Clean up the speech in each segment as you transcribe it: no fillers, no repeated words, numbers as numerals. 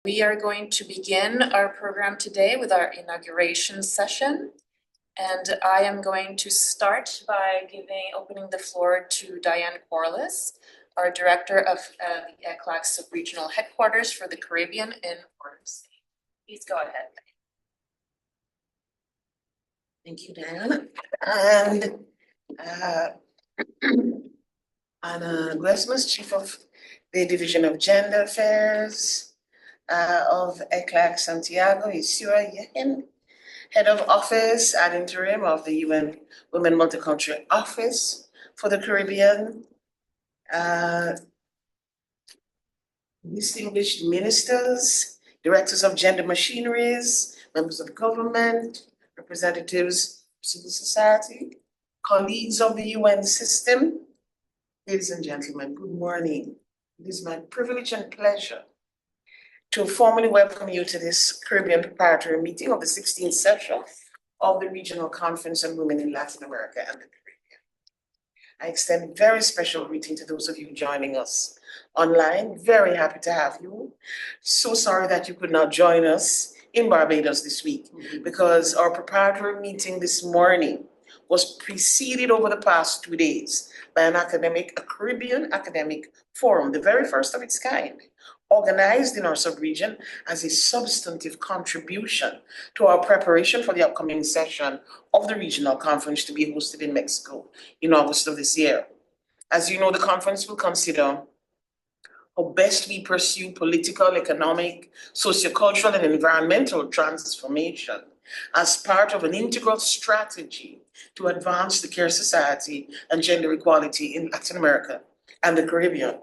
We are going to begin our program today with our inauguration session. And I am going to start by opening the floor to Diane Corliss, our Director of the ECLAC's Regional Headquarters for the Caribbean in Port City. Please go ahead. Thank you, Diana. And Anna Glesmas, Chief of the Division of Gender Affairs of ECLAC Santiago, Isura Yehin, Head of Office ad interim of the UN Women Multicultural Office for the Caribbean, distinguished ministers, directors of gender machineries, members of the government, representatives of civil society, colleagues of the UN system. Ladies and gentlemen, good morning. It is my privilege and pleasure to formally welcome you to this Caribbean preparatory meeting of the 16th session of the Regional Conference on Women in Latin America and the Caribbean. I extend very special greeting to those of you joining us online. Very happy to have you. So sorry that you could not join us in Barbados this week because our preparatory meeting this morning was preceded over the past 2 days by a Caribbean academic forum, the very first of its kind, organized in our sub-region as a substantive contribution to our preparation for the upcoming session of the regional conference to be hosted in Mexico in August of this year. As you know, the conference will consider how best we pursue political, economic, sociocultural, and environmental transformation as part of an integral strategy to advance the care society and gender equality in Latin America and the Caribbean.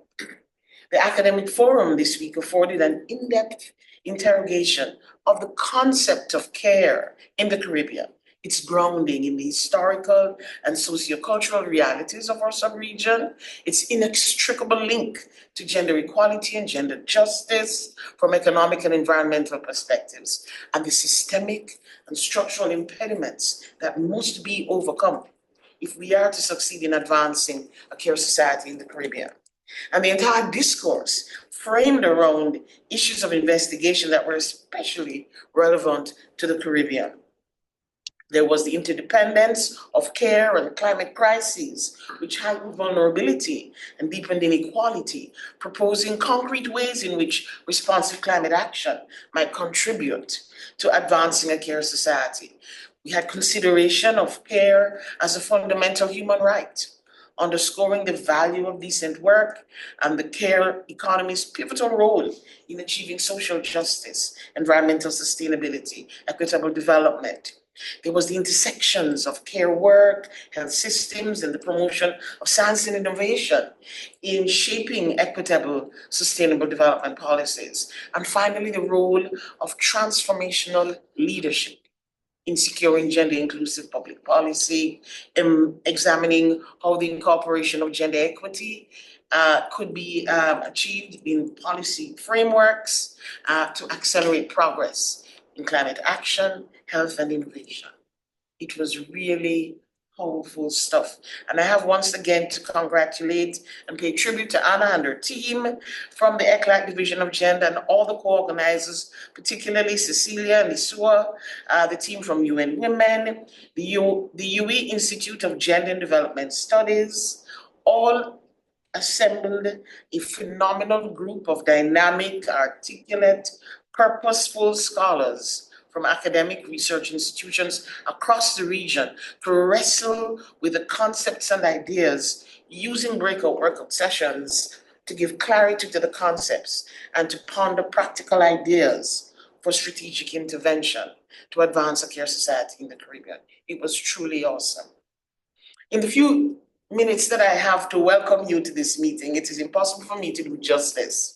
The academic forum this week afforded an in-depth interrogation of the concept of care in the Caribbean, its grounding in the historical and sociocultural realities of our sub-region, its inextricable link to gender equality and gender justice from economic and environmental perspectives, and the systemic and structural impediments that must be overcome if we are to succeed in advancing a care society in the Caribbean. And the entire discourse framed around issues of investigation that were especially relevant to the Caribbean. There was the interdependence of care and climate crises, which heightened vulnerability and deepened inequality, proposing concrete ways in which responsive climate action might contribute to advancing a care society. We had consideration of care as a fundamental human right, underscoring the value of decent work and the care economy's pivotal role in achieving social justice, environmental sustainability, equitable development. There was the intersections of care work, health systems, and the promotion of science and innovation in shaping equitable, sustainable development policies. And finally, the role of transformational leadership in securing gender-inclusive public policy, examining how the incorporation of gender equity could be achieved in policy frameworks to accelerate progress in climate action, health, and innovation. It was really powerful stuff. And I have once again to congratulate and pay tribute to Anna and her team from the ECLAC Division of Gender and all the co-organizers, particularly Cecilia and Isua, the team from UN Women, the UE Institute of Gender and Development Studies, all assembled a phenomenal group of dynamic, articulate, purposeful scholars from academic research institutions across the region to wrestle with the concepts and ideas using workout sessions to give clarity to the concepts and to ponder practical ideas for strategic intervention to advance a care society in the Caribbean. It was truly awesome. In the few minutes that I have to welcome you to this meeting, it is impossible for me to do justice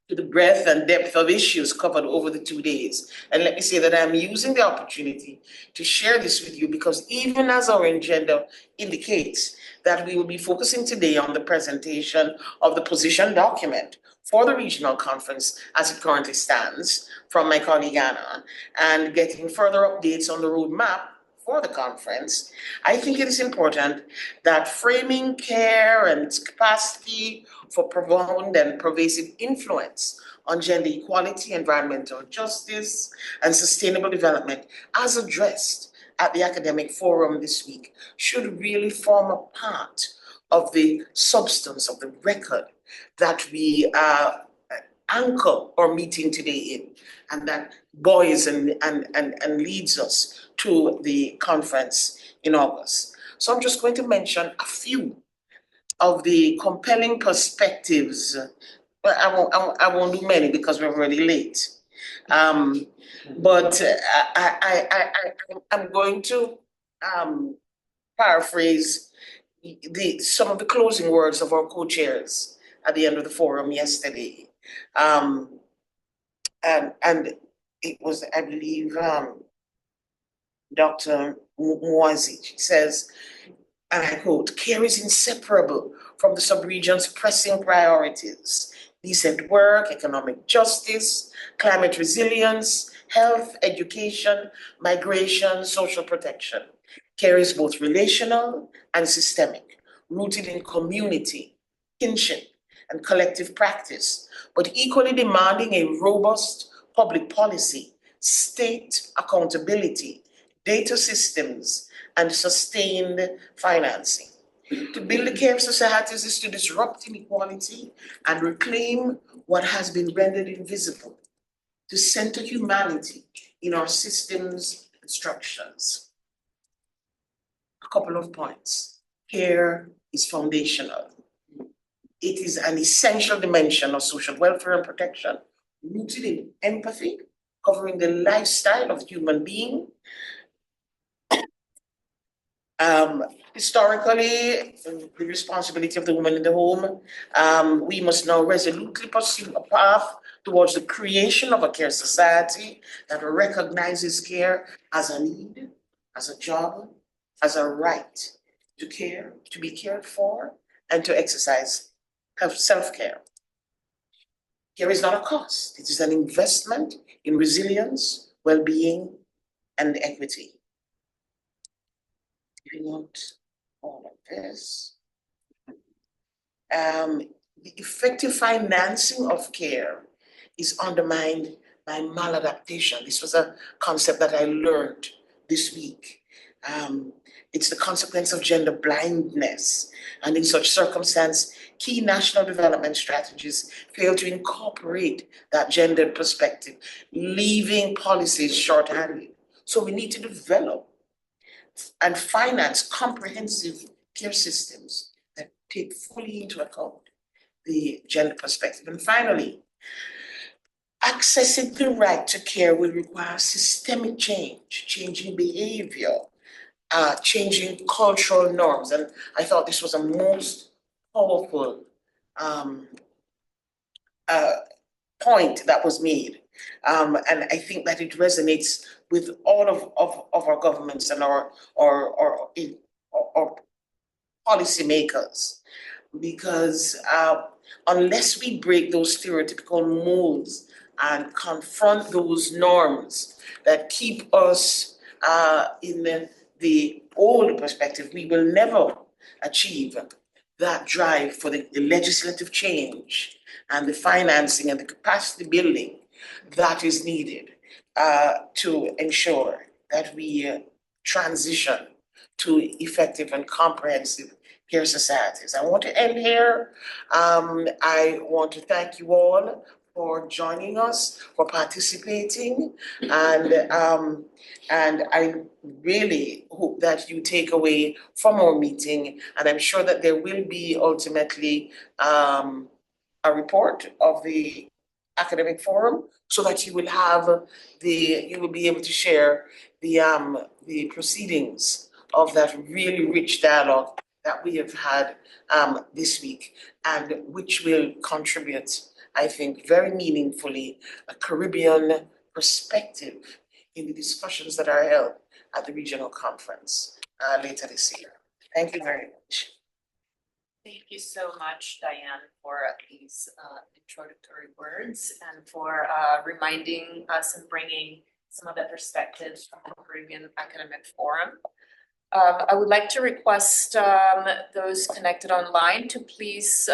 to the breadth and depth of issues covered over the 2 days. And let me say that I'm using the opportunity to share this with you because even as our agenda indicates that we will be focusing today on the presentation of the position document for the regional conference as it currently stands from my colleague Anna, and getting further updates on the roadmap for the conference, I think it is important that framing care and its capacity for profound and pervasive influence on gender equality, environmental justice, and sustainable development, as addressed at the academic forum this week, should really form a part of the substance of the record that we anchor our meeting today in, and that buoys and leads us to the conference in August. So I'm just going to mention a few of the compelling perspectives. But I won't do many because we're already late. But I'm going to paraphrase some of the closing words of our co-chairs at the end of the forum yesterday. And it was, I believe, Dr. Mwazi says, and I quote, "Care is inseparable from the subregion's pressing priorities: decent work, economic justice, climate resilience, health, education, migration, social protection. Care is both relational and systemic, rooted in community, kinship, and collective practice, but equally demanding a robust public policy, state accountability, data systems, and sustained financing. To build the care of societies is to disrupt inequality and reclaim what has been rendered invisible, to center humanity in our systems and structures." A couple of points. Care is foundational. It is an essential dimension of social welfare and protection, rooted in empathy, covering the lifestyle of human being. Historically, the responsibility of the woman in the home, we must now resolutely pursue a path towards the creation of a care society that recognizes care as a need, as a job, as a right to care, to be cared for, and to exercise self-care. Care is not a cost. It is an investment in resilience, well-being, and equity. If you want all of this. The effective financing of care is undermined by maladaptation. This was a concept that I learned this week. It's the consequence of gender blindness. And in such circumstance, key national development strategies fail to incorporate that gendered perspective, leaving policies short-handed. So we need to develop and finance comprehensive care systems that take fully into account the gender perspective. And finally, accessing the right to care will require systemic change, changing behavior, changing cultural norms. And I thought this was a most powerful point that was made. And I think that it resonates with all of our governments and our policymakers, because unless we break those stereotypical molds and confront those norms that keep us in the old perspective, we will never achieve that drive for the legislative change and the financing and the capacity building that is needed to ensure that we transition to effective and comprehensive care societies. I want to end here. I want to thank you all for joining us, for participating, and I really hope that you take away from our meeting, and I'm sure that there will be ultimately a report of the academic forum, so that you will be able to share the proceedings of that really rich dialogue that we have had this week, and which will contribute, I think, very meaningfully a Caribbean perspective in the discussions that are held at the regional conference later this year. Thank you very much. Thank you so much, Diane, for these introductory words and for reminding us and bringing some of the perspectives from the Caribbean Academic Forum. I would like to request those connected online to please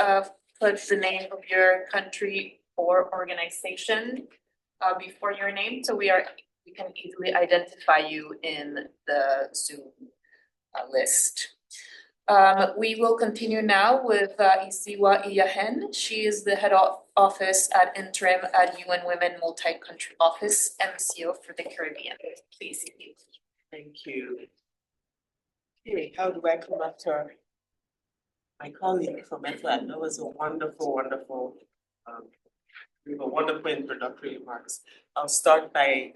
put the name of your country or organization before your name, so we can easily identify you in the Zoom list. We will continue now with Isiwa Iyahen. She is the head of office at interim at UN Women Multi-Country Office, MCO for the Caribbean. Please. Thank you. Okay, how do I come after my colleague from ETLAD? That was a wonderful introductory remarks. I'll start by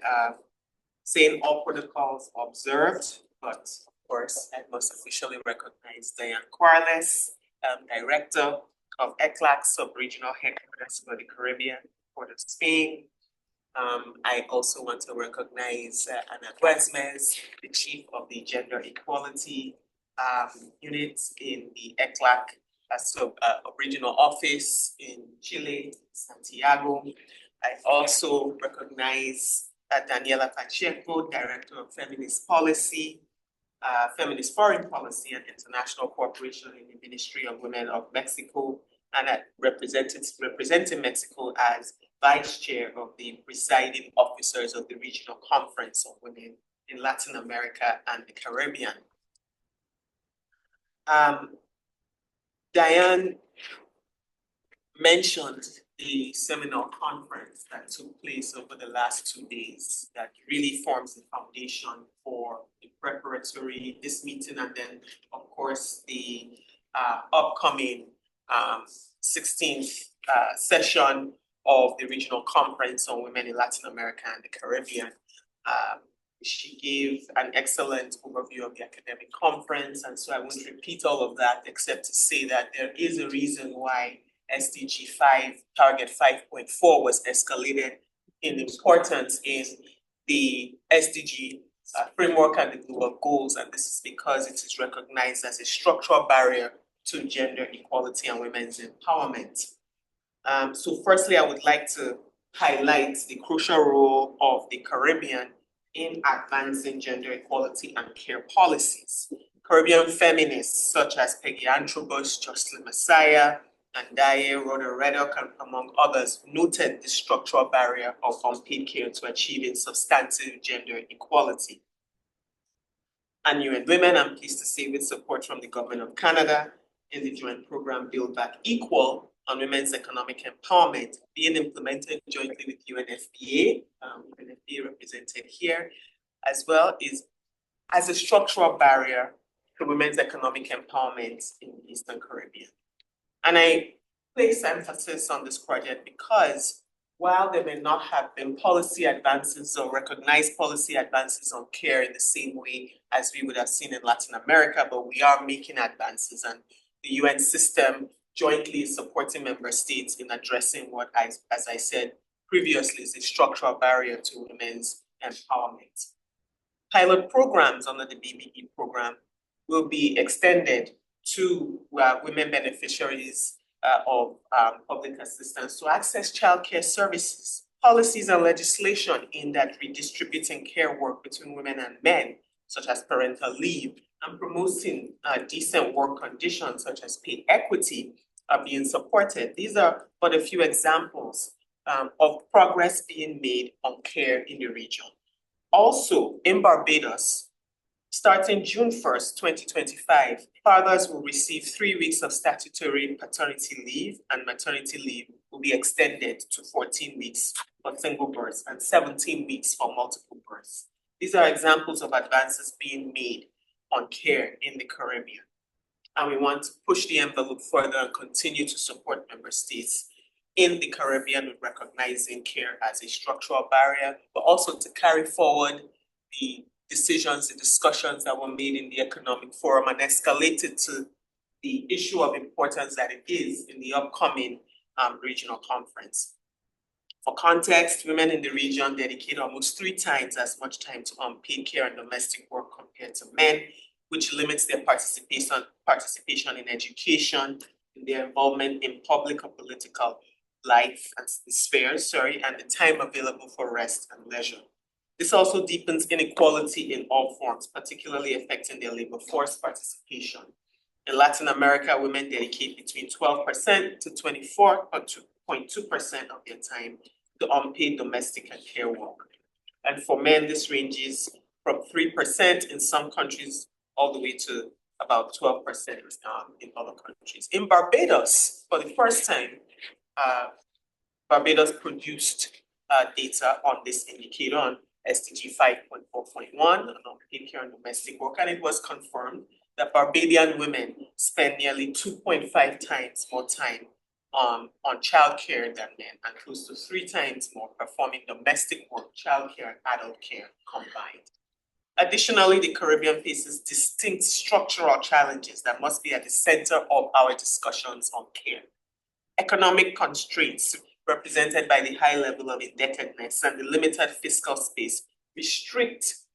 saying all protocols observed, but of course, I must officially recognize Diane Quarles, Director of ECLAC Sub-Regional Headquarters for the Caribbean, Port of Spain. I also want to recognize Ana Guesmes, the Chief of the Gender Equality Unit in the ECLAC Regional Office in Chile, Santiago. I also recognize Daniela Pacheco, Director of Feminist Policy, Feminist Foreign Policy and International Cooperation in the Ministry of Women of Mexico, and representing Mexico as Vice Chair of the Presiding Officers of the Regional Conference of Women in Latin America and the Caribbean. Diane mentioned the seminar conference that took place over the last 2 days that really forms the foundation for the preparatory, this meeting, and then, of course, the upcoming 16th session of the Regional Conference on Women in Latin America and the Caribbean. She gave an excellent overview of the academic conference, and so I won't repeat all of that except to say that there is a reason why SDG 5, target 5.4 was escalated in importance in the SDG framework and the global goals, and this is because it is recognized as a structural barrier to gender equality and women's empowerment. So firstly, I would like to highlight the crucial role of the Caribbean in advancing gender equality and care policies. Caribbean feminists such as Peggy Antrobus, Jocelyn Messiah, and Daye Rhoda Reddock, among others, noted the structural barrier of unpaid care to achieving substantive gender equality. And UN Women, I'm pleased to say, with support from the Government of Canada in the joint program Build Back Equal on women's economic empowerment, being implemented jointly with UNFPA, UNFPA represented here, as well, is as a structural barrier to women's economic empowerment in the Eastern Caribbean. And I place emphasis on this project because while there may not have been policy advances or recognized policy advances on care in the same way as we would have seen in Latin America, but we are making advances, and the UN system jointly supporting member states in addressing what, as I said previously, is a structural barrier to women's empowerment. Pilot programs under the BBE program will be extended to women beneficiaries of public assistance to access childcare services, policies and legislation aimed at redistributing care work between women and men, such as parental leave, and promoting decent work conditions such as pay equity are being supported. These are but a few examples of progress being made on care in the region. Also, in Barbados, starting June 1st, 2025, fathers will receive 3 weeks of statutory paternity leave, and maternity leave will be extended to 14 weeks for single births and 17 weeks for multiple births. These are examples of advances being made on care in the Caribbean. And we want to push the envelope further and continue to support member states in the Caribbean with recognizing care as a structural barrier, but also to carry forward the decisions, the discussions that were made in the Economic Forum and escalated to the issue of importance that it is in the upcoming regional conference. For context, women in the region dedicate almost 3 times as much time to unpaid care and domestic work compared to men, which limits their participation in education, in their involvement in public or political life and spheres, and the time available for rest and leisure. This also deepens inequality in all forms, particularly affecting their labor force participation. In Latin America, women dedicate between 12% to 24% 0.2% of their time to unpaid domestic and care work. And for men, this ranges from 3% in some countries all the way to about 12% in other countries. In Barbados, for the first time, Barbados produced data on this indicator on SDG 5.4.1 on unpaid care and domestic work, and it was confirmed that Barbadian women spend nearly 2.5 times more time on childcare than men, and close to 3 times more performing domestic work, childcare, and adult care combined. Additionally, the Caribbean faces distinct structural challenges that must be at the center of our discussions on care. Economic constraints, represented by the high level of indebtedness and the limited fiscal space, restrict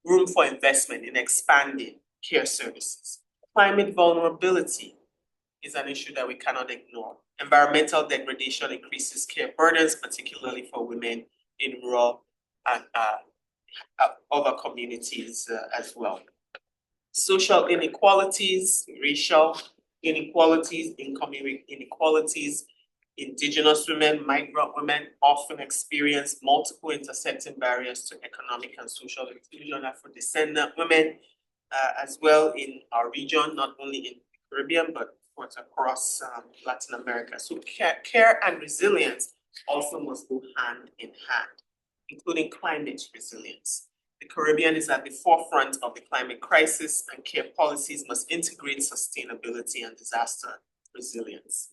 room for investment in expanding care services. Climate vulnerability is an issue that we cannot ignore. Environmental degradation increases care burdens, particularly for women in rural and other communities as well. Social inequalities, racial inequalities, income inequalities. Indigenous women, migrant women often experience multiple intersecting barriers to economic and social inclusion. Afro-descendant women as well in our region, not only in the Caribbean, but across Latin America. So care and resilience also must go hand in hand, including climate resilience. The Caribbean is at the forefront of the climate crisis, and care policies must integrate sustainability and disaster resilience.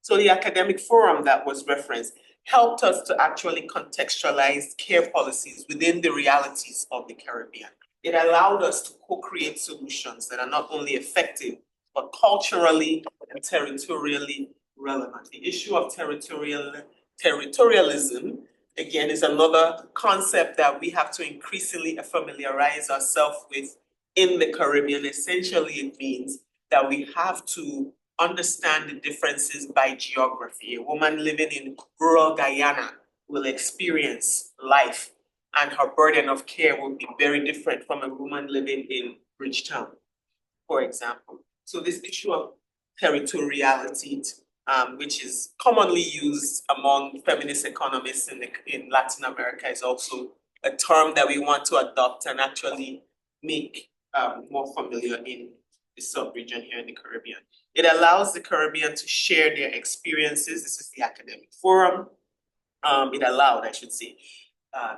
So the academic forum that was referenced helped us to actually contextualize care policies within the realities of the Caribbean. It allowed us to co-create solutions that are not only effective, but culturally and territorially relevant. The issue of territorialism, again, is another concept that we have to increasingly familiarize ourselves with in the Caribbean. Essentially, it means that we have to understand the differences by geography. A woman living in rural Guyana will experience life, and her burden of care will be very different from a woman living in Bridgetown, for example. So this issue of territoriality, which is commonly used among feminist economists in Latin America, is also a term that we want to adopt and actually make more familiar in the sub-region here in the Caribbean. It allows the Caribbean to share their experiences. This is the academic forum. It allowed, I should say,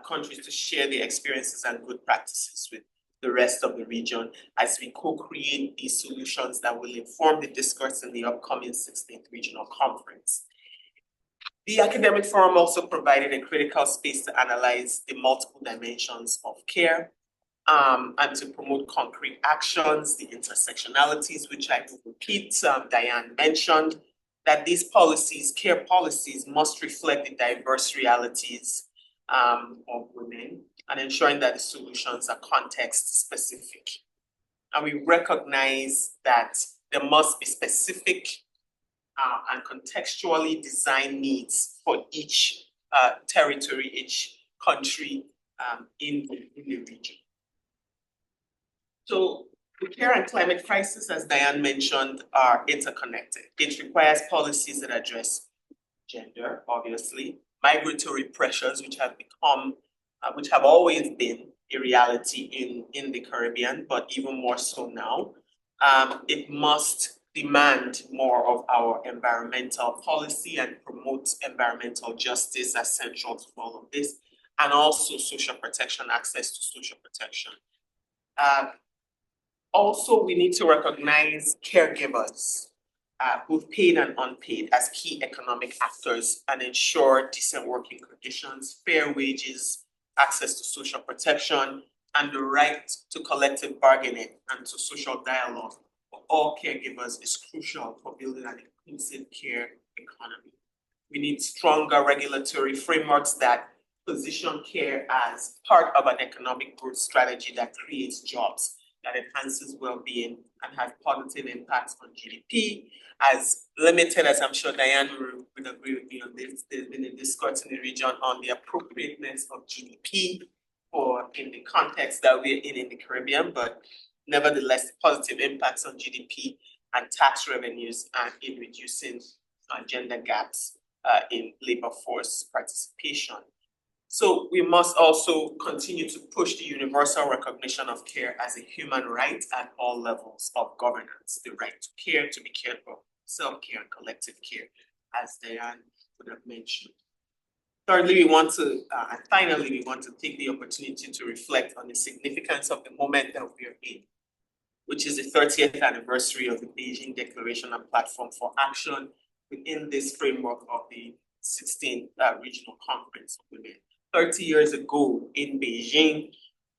countries to share their experiences and good practices with the rest of the region as we co-create these solutions that will inform the discourse in the upcoming 16th Regional Conference. The academic forum also provided a critical space to analyze the multiple dimensions of care and to promote concrete actions, the intersectionalities, which I will repeat. Diane mentioned that these policies, care policies, must reflect the diverse realities of women, and ensuring that the solutions are context specific. And we recognize that there must be specific and contextually designed needs for each territory, each country in the region. So the care and climate crisis, as Diane mentioned, are interconnected. It requires policies that address gender, obviously, migratory pressures, which have always been a reality in the Caribbean, but even more so now. It must demand more of our environmental policy and promote environmental justice as central to all of this, and also social protection, access to social protection. Also, we need to recognize caregivers, both paid and unpaid, as key economic actors and ensure decent working conditions, fair wages, access to social protection, and the right to collective bargaining and to social dialogue for all caregivers is crucial for building an inclusive care economy. We need stronger regulatory frameworks that position care as part of an economic growth strategy that creates jobs, that enhances well-being and has positive impacts on GDP. As limited as I'm sure Diane would agree with me on this, there's been a discourse in the region on the appropriateness of GDP in the context that we're in the Caribbean, but nevertheless, positive impacts on GDP and tax revenues and in reducing gender gaps in labor force participation. So we must also continue to push the universal recognition of care as a human right at all levels of governance, the right to care, to be cared for, self-care and collective care, as Diane would have mentioned. Thirdly, we want to, and finally, we want to take the opportunity to reflect on the significance of the moment that we are in, which is the 30th anniversary of the Beijing Declaration and Platform for Action within this framework of the 16th Regional Conference of Women. 30 years ago in Beijing,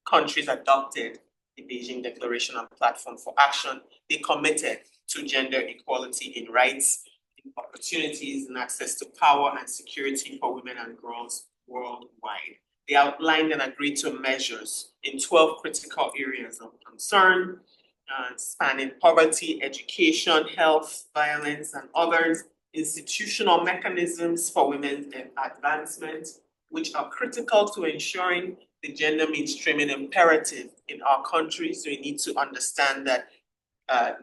countries adopted the Beijing Declaration and Platform for Action. They committed to gender equality in rights, in opportunities, and access to power and security for women and girls worldwide. They outlined and agreed to measures in 12 critical areas of concern, spanning poverty, education, health, violence, and others, institutional mechanisms for women's advancement, which are critical to ensuring the gender mainstreaming imperative in our country. So we need to understand that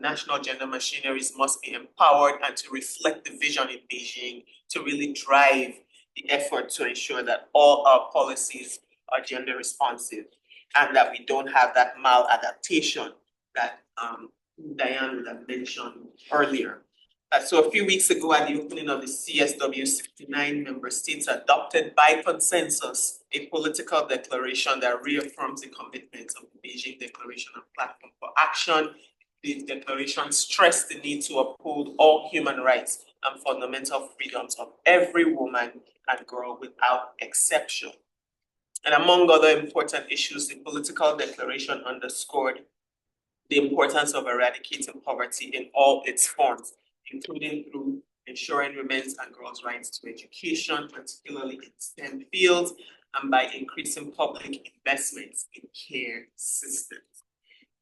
national gender machineries must be empowered and to reflect the vision in Beijing to really drive the effort to ensure that all our policies are gender responsive and that we don't have that maladaptation that Diane would have mentioned earlier. So a few weeks ago at the opening of the CSW, 69 member states adopted by consensus a political declaration that reaffirms the commitments of the Beijing Declaration and Platform for Action. The declaration stressed the need to uphold all human rights and fundamental freedoms of every woman and girl without exception. And among other important issues, the political declaration underscored the importance of eradicating poverty in all its forms, including through ensuring women's and girls' rights to education, particularly in STEM fields, and by increasing public investments in care systems.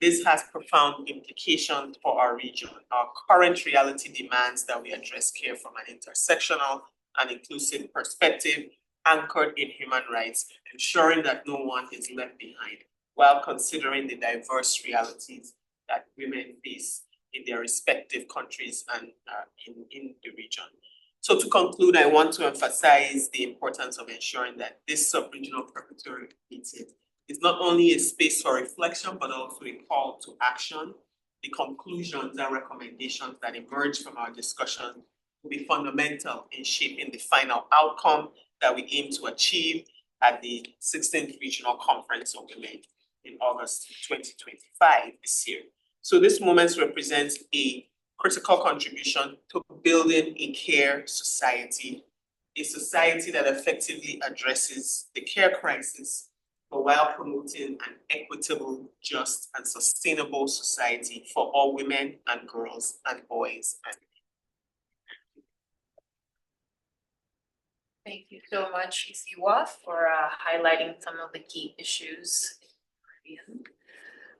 This has profound implications for our region. Our current reality demands that we address care from an intersectional and inclusive perspective anchored in human rights, ensuring that no one is left behind, while considering the diverse realities that women face in their respective countries and in the region. So to conclude, I want to emphasize the importance of ensuring that this sub-regional preparatory meeting is not only a space for reflection, but also a call to action. The conclusions and recommendations that emerge from our discussion will be fundamental in shaping the final outcome that we aim to achieve at the 16th Regional Conference of Women in August 2025 this year. So this moment represents a critical contribution to building a care society, a society that effectively addresses the care crisis, but while promoting an equitable, just, and sustainable society for all women and girls and boys. Thank you so much, Isiwa, for highlighting some of the key issues in the Caribbean.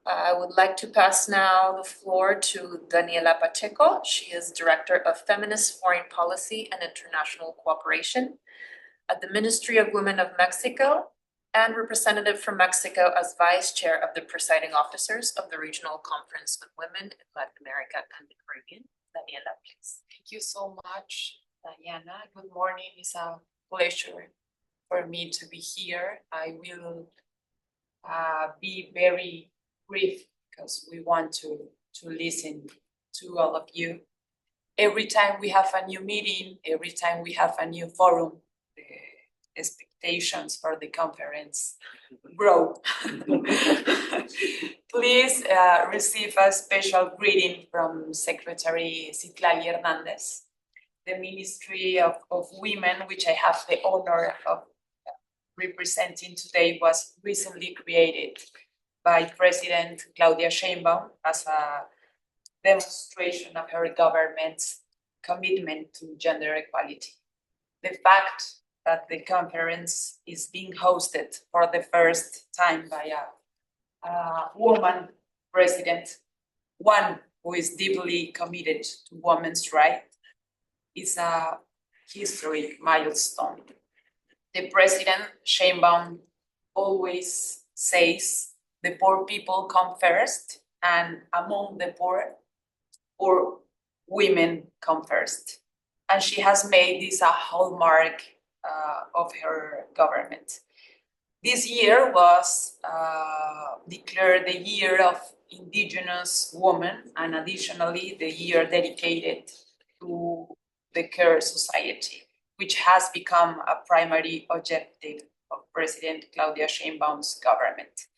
I would like to pass now the floor to Daniela Pacheco. She is Director of Feminist Foreign Policy and International Cooperation at the Ministry of Women of Mexico and representative from Mexico as Vice Chair of the Presiding Officers of the Regional Conference of Women in Latin America and the Caribbean. Daniela, please. Thank you so much, Diana. Good morning. It's a pleasure for me to be here. I will be very brief because we want to listen to all of you. Every time we have a new meeting, every time we have a new forum, the expectations for the conference grow. Please receive a special greeting from Secretary Citlali Hernandez. The Ministry of Women, which I have the honor of representing today, was recently created by President Claudia Sheinbaum as a demonstration of her government's commitment to gender equality. The fact that the conference is being hosted for the first time by a woman president, one who is deeply committed to women's rights, is a historic milestone. The President Sheinbaum always says the poor people come first, and among the poor women come first. and she has made this a hallmark of her government. This year was declared the year of Indigenous women, and additionally the year dedicated to the Care Society, which has become a primary objective of President Claudia Sheinbaum's government.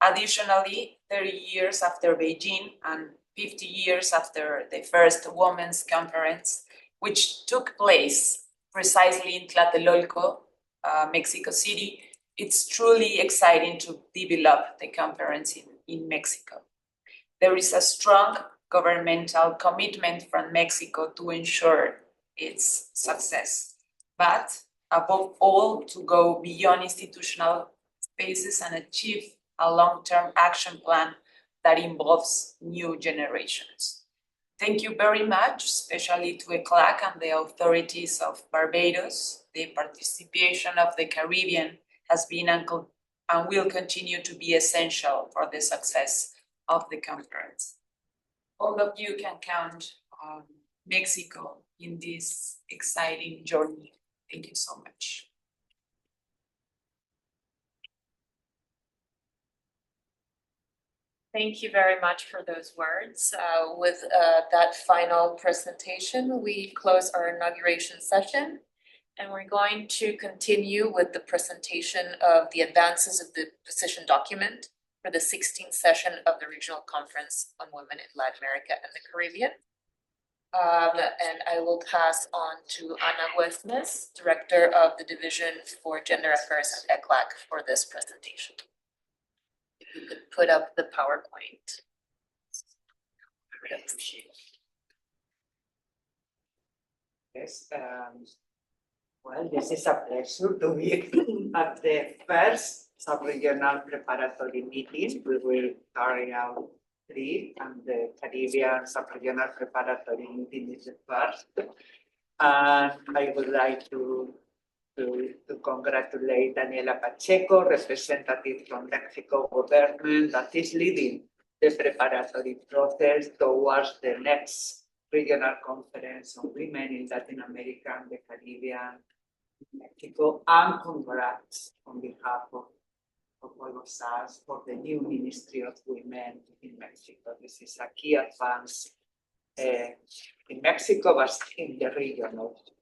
Additionally, 30 years after Beijing and 50 years after the first Women's Conference, which took place precisely in Tlatelolco, Mexico City, it's truly exciting to develop the conference in Mexico. There is a strong governmental commitment from Mexico to ensure its success, but above all, to go beyond institutional spaces and achieve a long-term action plan that involves new generations. Thank you very much, especially to ECLAC and the authorities of Barbados. The participation of the Caribbean has been and will continue to be essential for the success of the conference. All of you can count on Mexico in this exciting journey. Thank you so much. Thank you very much for those words. With that final presentation, we close our inauguration session, and we're going to continue with the presentation of the advances of the position document for the 16th session of the Regional Conference on Women in Latin America and the Caribbean. And I will pass on to Ana Huesnes, Director of the Division for Gender Affairs at ECLAC, for this presentation. If you could put up the PowerPoint. I really appreciate it. Yes, well, this is a pleasure to be at the first sub-regional preparatory meeting. We will carry out 3, and the Caribbean sub-regional preparatory meeting is the first. And I would like to congratulate Daniela Pacheco, representative from Mexico government, that is leading the preparatory process towards the next regional conference on women in Latin America and the Caribbean, Mexico, and congrats on behalf of all of us for the new Ministry of Women in Mexico. This is a key advance in Mexico, but in the region also.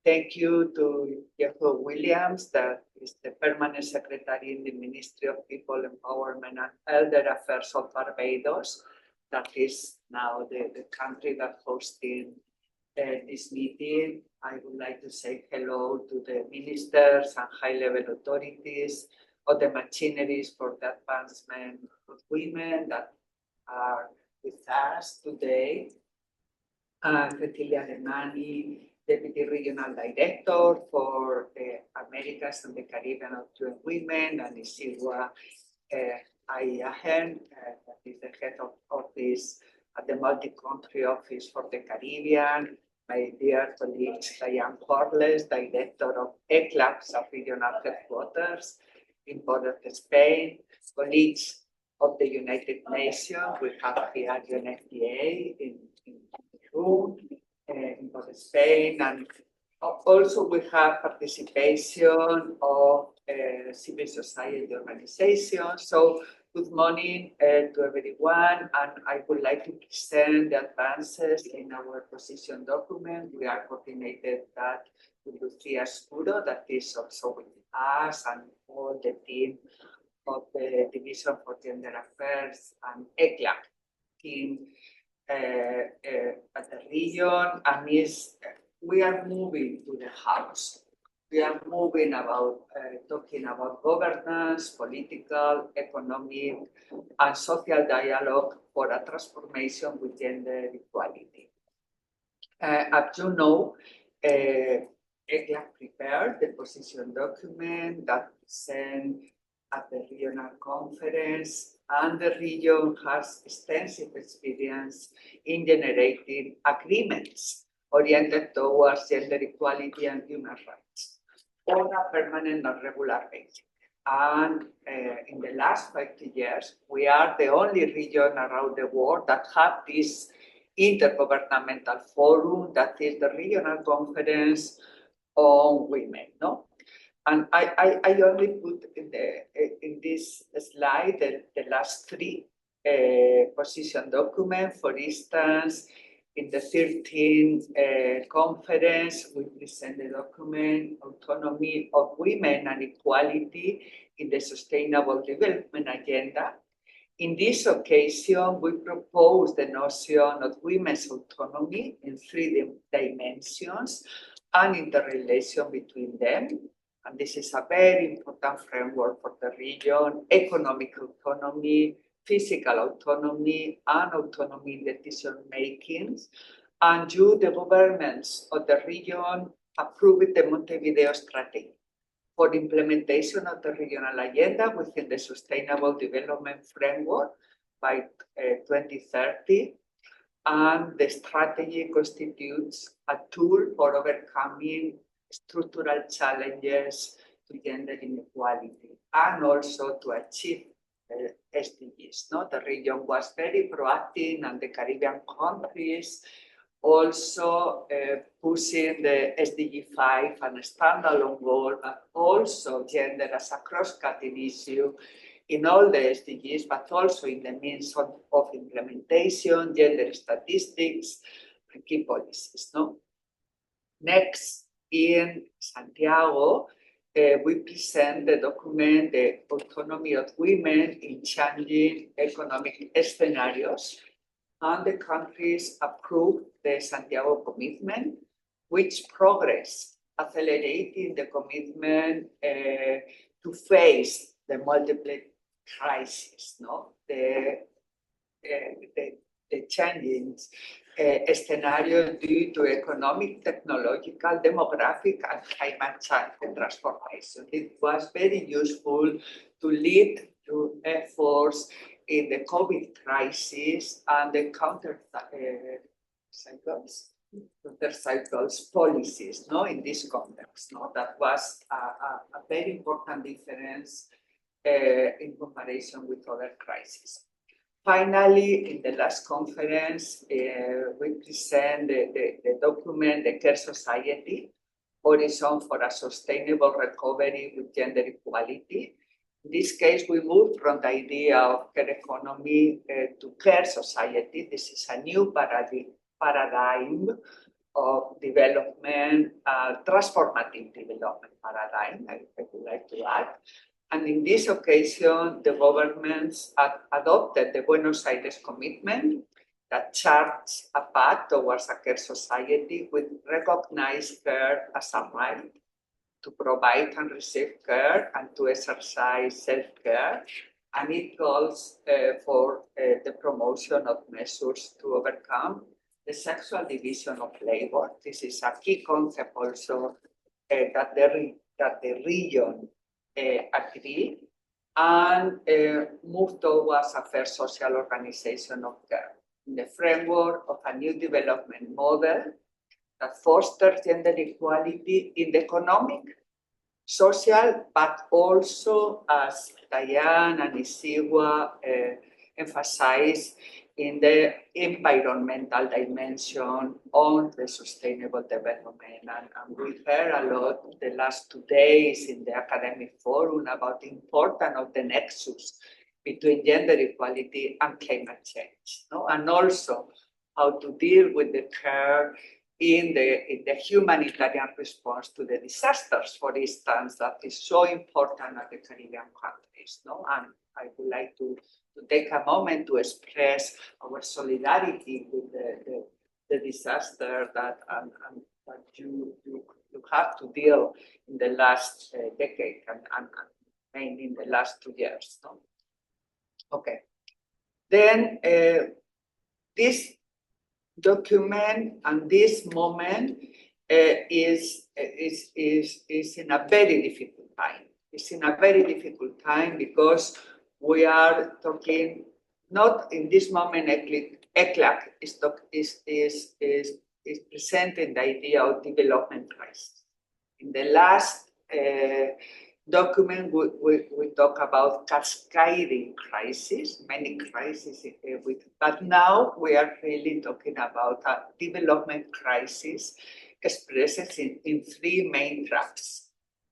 Thank you to Jeffrey Williams, that is the Permanent Secretary in the Ministry of People Empowerment and Elder Affairs of Barbados, that is now the country that hosting this meeting. I would like to say hello to the ministers and high-level authorities of the machineries for the advancement of women that are with us today. Cecilia Alemani, Deputy Regional Director for the Americas and the Caribbean of UN Women, and Isilwa Ayahen, that is the head of office at the Multi-Country Office for the Caribbean. My dear colleague, Diane Corles, Director of ECLAC, Sub-Regional Headquarters in Port of Spain. Colleagues of the United Nations, we have here UNFPA in the room. In both Spain, and also we have participation of civil society organizations. So good morning to everyone, and I would like to present the advances in our position document. We are coordinated that with Lucia Escuro, that is also with us, and all the team of the Division for Gender Affairs and ECLAC team at the region, and we are moving to the house. We are moving about talking about governance, political, economic, and social dialogue for a transformation with gender equality. As you know, ECLAC prepared the position document that we sent at the regional conference, and the region has extensive experience in generating agreements oriented towards gender equality and human rights on a permanent and regular basis. And in the last 50 years, we are the only region around the world that have this intergovernmental forum that is the Regional Conference on Women, no? And I only put in this slide the last three position document. For instance, in the 13th conference, we present the document Autonomy of Women and Equality in the Sustainable Development Agenda. In this occasion, we propose the notion of women's autonomy in three dimensions and interrelation between them. And this is a very important framework for the region: economic autonomy, physical autonomy, and autonomy in decision-making. And the governments of the region approved the Montevideo Strategy for implementation of the regional agenda within the Sustainable Development Framework by 2030. And the strategy constitutes a tool for overcoming structural challenges to gender inequality and also to achieve SDGs. No? The region was very proactive, and the Caribbean countries also pushing the SDG 5 and a standalone goal, but also gender as a cross-cutting issue in all the SDGs, but also in the means of implementation, gender statistics, and key policies. No? Next, in Santiago, we present the document, The Autonomy of Women in Changing Economic Scenarios, and the countries approved the Santiago Commitment, which progress accelerating the commitment to face the multiple crises, no? The changing scenario due to economic, technological, demographic, and climate change and transformation. It was very useful to lead to efforts in the COVID crisis and the counter cycles policies, no, in this context, no, that was a very important difference in comparison with other crises. Finally, in the last conference, we present the document, The Care Society, Horizon for a Sustainable Recovery with Gender Equality. In this case, we moved from the idea of care economy to care society. This is a new paradigm of development, transformative development paradigm, I would like to add. And in this occasion, the governments adopted the Buenos Aires Commitment that charts a path towards a care society with recognized care as a right to provide and receive care and to exercise self-care. And it calls for the promotion of measures to overcome the sexual division of labor. This is a key concept also that the region agree and move towards a fair social organization of care in the framework of a new development model that fosters gender equality in the economic, social, but also, as Diane and Isigua emphasize, in the environmental dimension of the sustainable development. And we heard a lot the last 2 days in the academic forum about the importance of the nexus between gender equality and climate change, no? And also how to deal with the care in the humanitarian response to the disasters, for instance, that is so important at the Caribbean countries, no? And I would like to take a moment to express our solidarity with the disaster that you have to deal in the last decade and mainly in the last 2 years. No? Okay. Then this document and this moment is in a very difficult time. It's in a very difficult time because we are talking, not in this moment, ECLAC is presenting the idea of development crisis. In the last document, we talk about cascading crisis, many crises but now we are really talking about a development crisis expressed in three main tracks: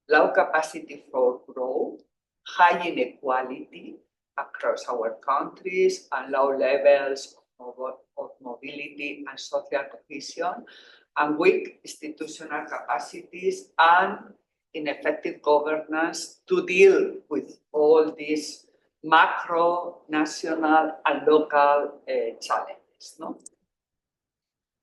low capacity for growth, high inequality across our countries, and low levels of mobility and social cohesion, and weak institutional capacities and ineffective governance to deal with all these macro, national, and local challenges. No?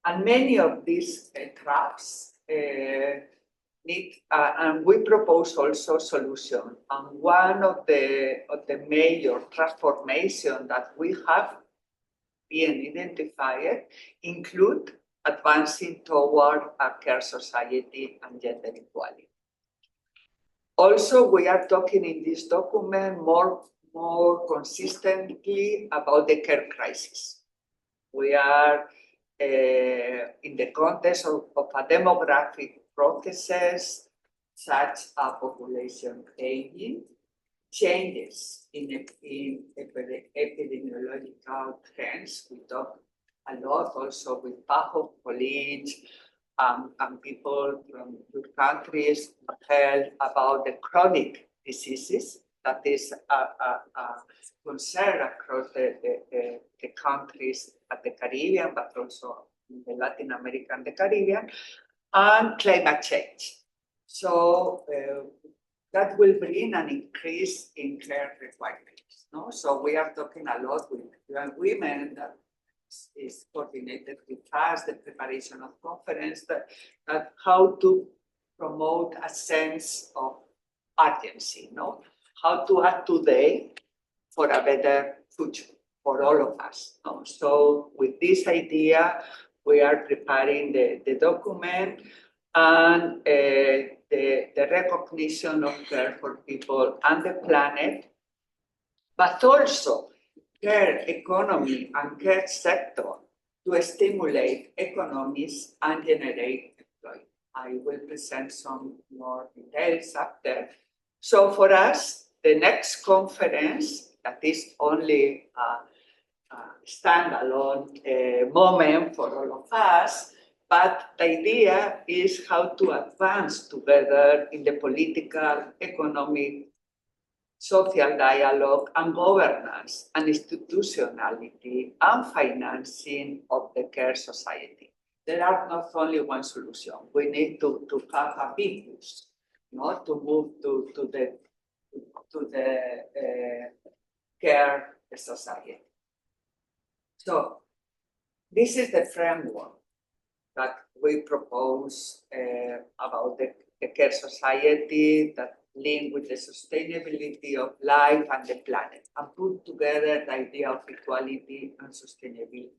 And many of these traps need, and we propose also solution. And one of the major transformation that we have been identified include advancing toward a care society and gender equality. Also, we are talking in this document more consistently about the care crisis. We are in the context of a demographic processes such as population aging, changes in epidemiological trends. We talk a lot also with PAHO colleagues and people from your countries heard about the chronic diseases that is a concern across the countries at the Caribbean, but also in the Latin America and the Caribbean, and climate change. So that will bring an increase in care requirements. No? So we are talking a lot with young women that is coordinated with us, the preparation of conference, that how to promote a sense of urgency, no? How to act today for a better future for all of us. No? So with this idea, we are preparing the document and the recognition of care for people and the planet, but also care economy and care sector to stimulate economies and generate employment. I will present some more details after. So for us, the next conference, that is only a standalone moment for all of us, but the idea is how to advance together in the political, economic, social dialogue and governance and institutionality and financing of the care society. There are not only one solution. We need to have a big push, not to move to the care society. So this is the framework that we propose about the care society that link with the sustainability of life and the planet, and put together the idea of equality and sustainability.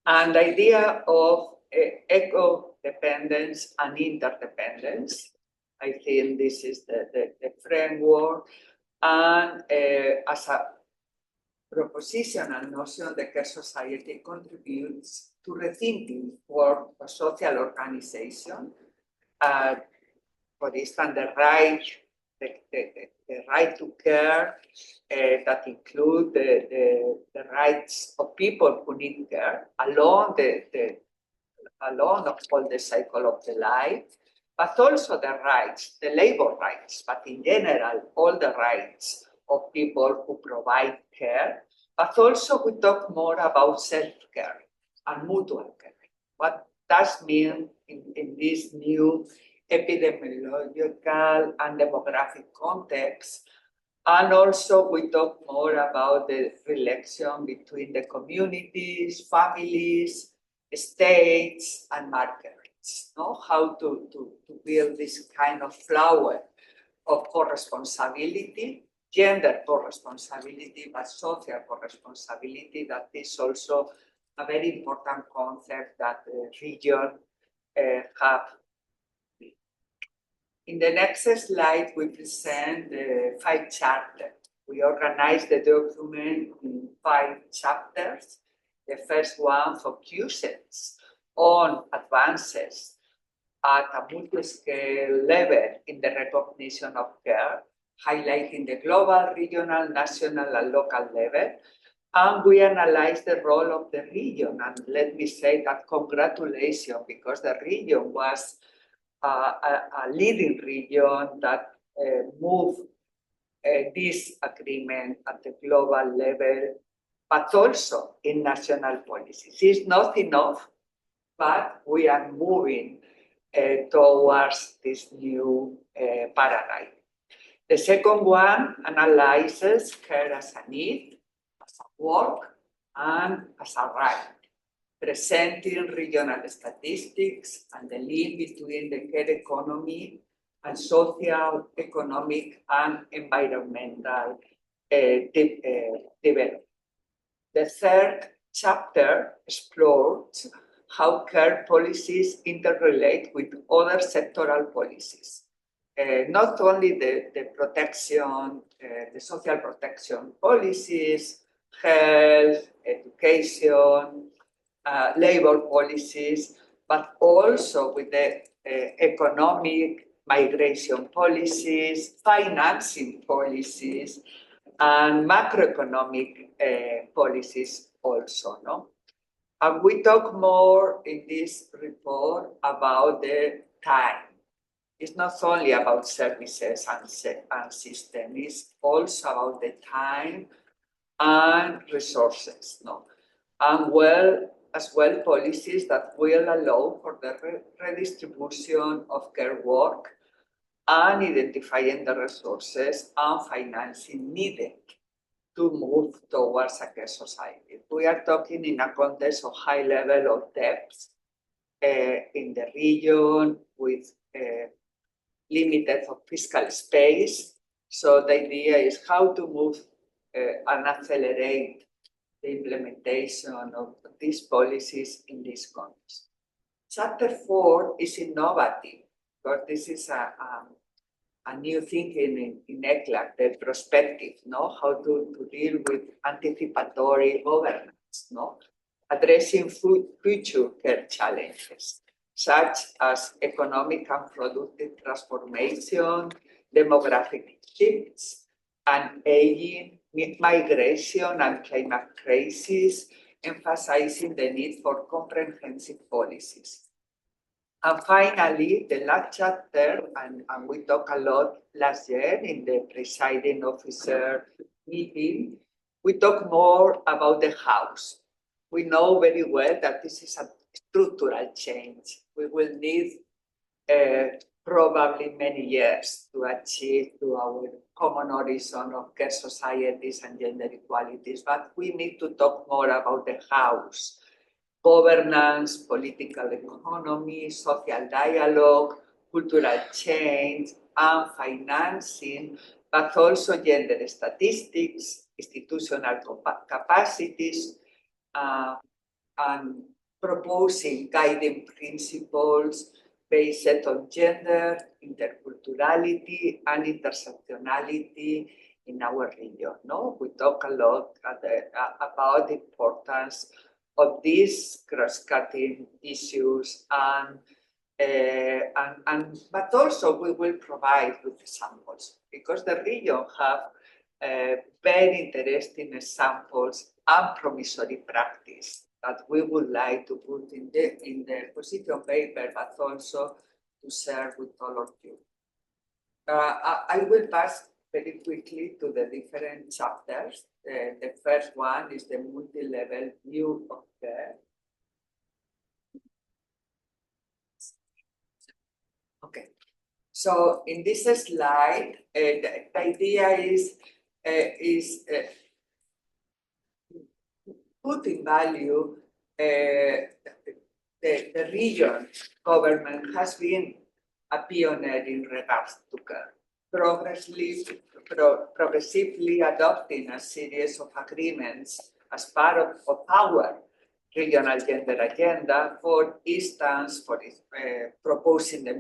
And the idea of eco-dependence and interdependence. I think this is the framework. And as a proposition and notion, the care society contributes to rethinking for a social organization. For instance, the right to care that include the rights of people who need care along of all the cycle of the life, but also the rights, the labor rights, but in general, all the rights of people who provide care. But also we talk more about self-care and mutual care. What does mean in this new epidemiological and demographic context? And also we talk more about the relation between the communities, families, states, and markets. No? How to build this kind of flower of co-responsibility, gender co-responsibility, but social co-responsibility. That is also a very important concept that the region have. In the next slide, we present the 5 chapters. We organize the document in 5 chapters. The first one focuses on advances at a multi-scale level in the recognition of care, highlighting the global, regional, national, and local level. And we analyze the role of the region. And let me say that congratulations, because the region was a leading region that moved this agreement at the global level, but also in national policies. It's not enough, but we are moving towards this new paradigm. The second one analyzes care as a need, as a work, and as a right, presenting regional statistics and the link between the care economy and social, economic, and environmental development. The third chapter explores how care policies interrelate with other sectoral policies. Not only the protection, the social protection policies, health, education, labor policies, but also with the economic migration policies, financing policies, and macroeconomic policies also, no? And we talk more in this report about the time. It's not only about services and systems, it's also about the time and resources, no? And as well policies that will allow for the redistribution of care work and identifying the resources and financing needed to move towards a care society. We are talking in a context of high level of depth in the region with limited fiscal space. So the idea is how to move and accelerate the implementation of these policies in this context. Chapter 4 is innovative, because this is a new thinking in ECLAC, the perspective, no? How to deal with anticipatory governance, no? Addressing future care challenges, such as economic and productive transformation, demographic shifts, and aging, migration, and climate crisis, emphasizing the need for comprehensive policies. And finally, the last chapter, and we talked a lot last year in the presiding officer meeting, we talk more about the house. We know very well that this is a structural change. We will need probably many years to achieve to our common horizon of care societies and gender equalities, but we need to talk more about the house. Governance, political economy, social dialogue, cultural change, and financing, but also gender statistics, institutional capacities, and proposing guiding principles based on gender, interculturality, and intersectionality in our region. No, we talk a lot about the importance of these cross-cutting issues, but also we will provide with examples, because the region have very interesting examples and promissory practice that we would like to put in the position paper, but also to share with all of you. I will pass very quickly to the different chapters. The first one is the multi-level view of care. Okay, so in this slide, the idea is put in value the region government has been a pioneer in regards to care, progressively adopting a series of agreements as part of our regional gender agenda. For instance, proposing the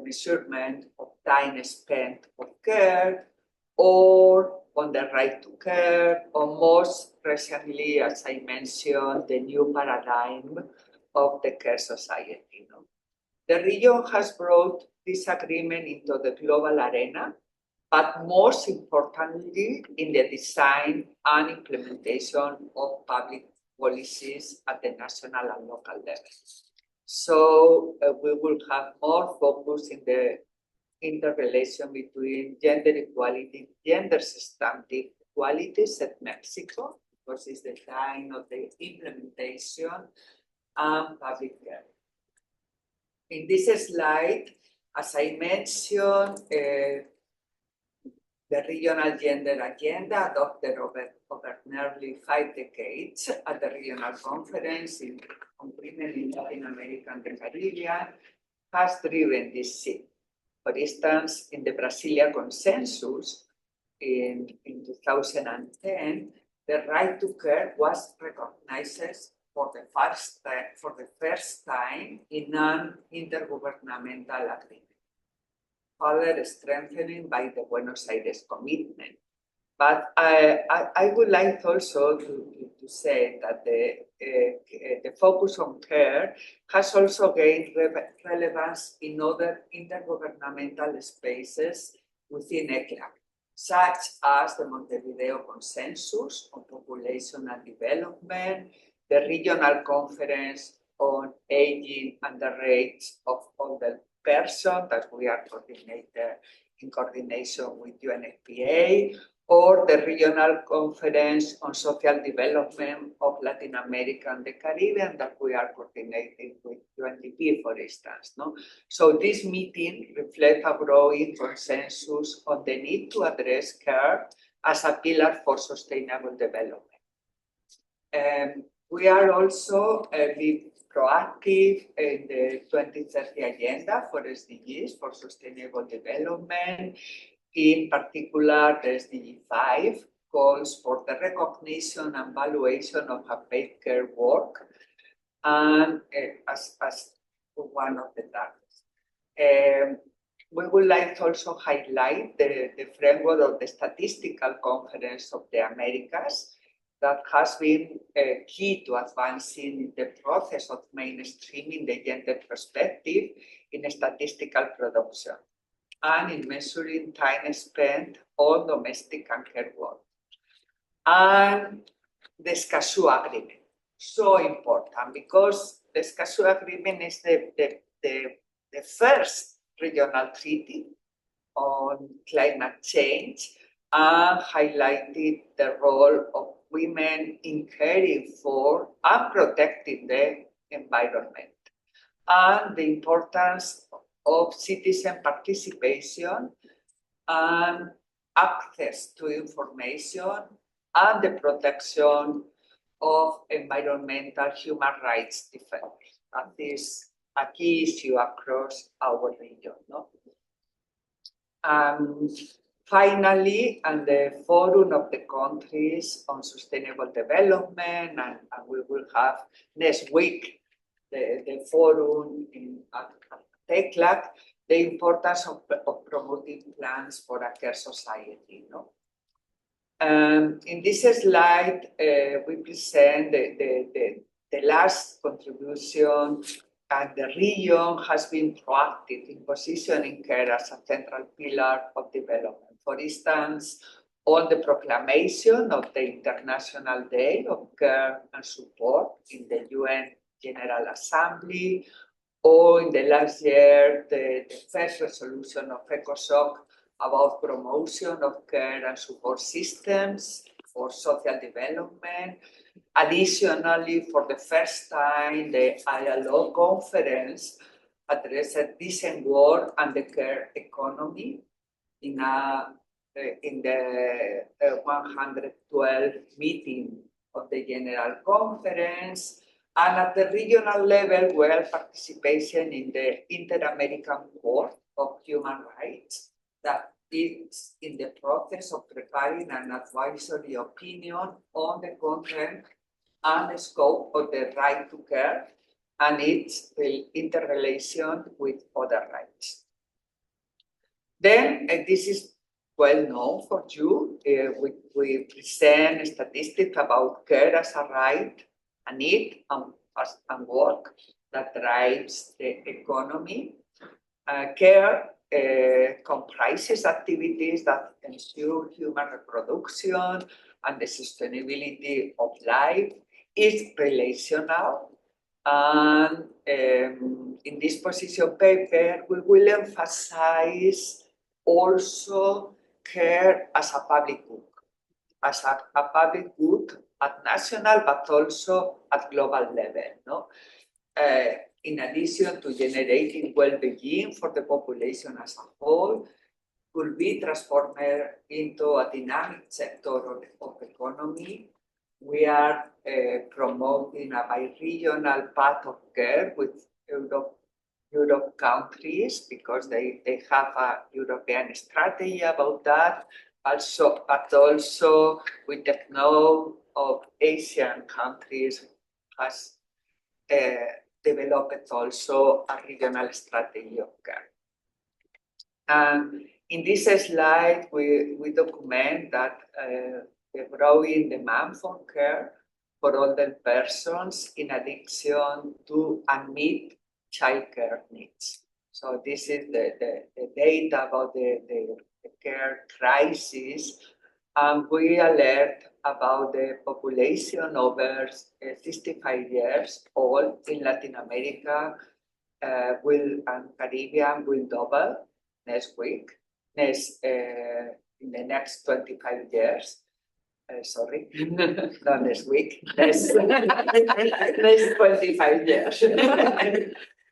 measurement of time spent of care, or on the right to care, or most recently, as I mentioned, the new paradigm of the care society. No? The region has brought this agreement into the global arena, but most importantly, in the design and implementation of public policies at the national and local level. So we will have more focus in the interrelation between gender equality, gender substantive equalities at Mexico, because it's the time of the implementation and public care. In this slide, as I mentioned, the regional gender agenda adopted over nearly 5 decades at the regional conference on women in Latin America and the Caribbean has driven this shift. For instance, in the Brasilia Consensus in 2010, the right to care was recognized for the first time in an intergovernmental agreement, further strengthening by the Buenos Aires commitment. But I would like also to say that the focus on care has also gained relevance in other intergovernmental spaces within ECLAC, such as the Montevideo Consensus on Population and Development, the Regional Conference on Aging and the Rates of Older Persons that we are in coordination with UNFPA, or the Regional Conference on Social Development of Latin America and the Caribbean that we are coordinating with UNDP, for instance. No? So this meeting reflects a growing consensus on the need to address care as a pillar for sustainable development. We are also proactive in the 2030 Agenda for SDGs, for Sustainable Development. In particular, the SDG 5 calls for the recognition and valuation of unpaid care work and as one of the targets. We would like to also highlight the framework of the Statistical Conference of the Americas that has been key to advancing the process of mainstreaming the gender perspective in statistical production and in measuring time spent on domestic and care work. And the SCASU agreement, so important because the SCASU agreement is the first regional treaty on climate change and highlighted the role of women in caring for and protecting the environment and the importance of citizen participation and access to information and the protection of environmental human rights defenders. And this is a key issue across our region. No? Finally, and the Forum of the Countries on Sustainable Development, and we will have next week the forum at ECLAC, the importance of promoting plans for a care society. No? In this slide, we present the last contribution, and the region has been proactive in positioning care as a central pillar of development. For instance, on the proclamation of the International Day of Care and Support in the UN General Assembly, or in the last year, the first resolution of ECOSOC about promotion of care and support systems for social development. Additionally, for the first time, the ILO conference addressed decent work and the care economy in the 112th meeting of the General Conference. And at the regional level, we are participating in the Inter-American Court of Human Rights that is in the process of preparing an advisory opinion on the content and the scope of the right to care and its interrelation with other rights. Then, this is well known for you, we present statistics about care as a right, a need, and and work that drives the economy. Care comprises activities that ensure human reproduction and the sustainability of life. It's relational. And in this position paper, we will emphasize also care as a public good, at national, but also at global level. No? In addition to generating well-being for the population as a whole, could be transformed into a dynamic sector of economy. We are promoting a bi-regional path of care with Europe countries because they have a European strategy about that. But also with the know of Asian countries has developed also a regional strategy of care. And in this slide, we document that the growing demand for care for older persons in addition to unmet childcare needs. So this is the data about the care crisis, and we alert about the population over 65 years old in Latin America and Caribbean will double next week, in the next 25 years. Sorry, not next week, next 25 years.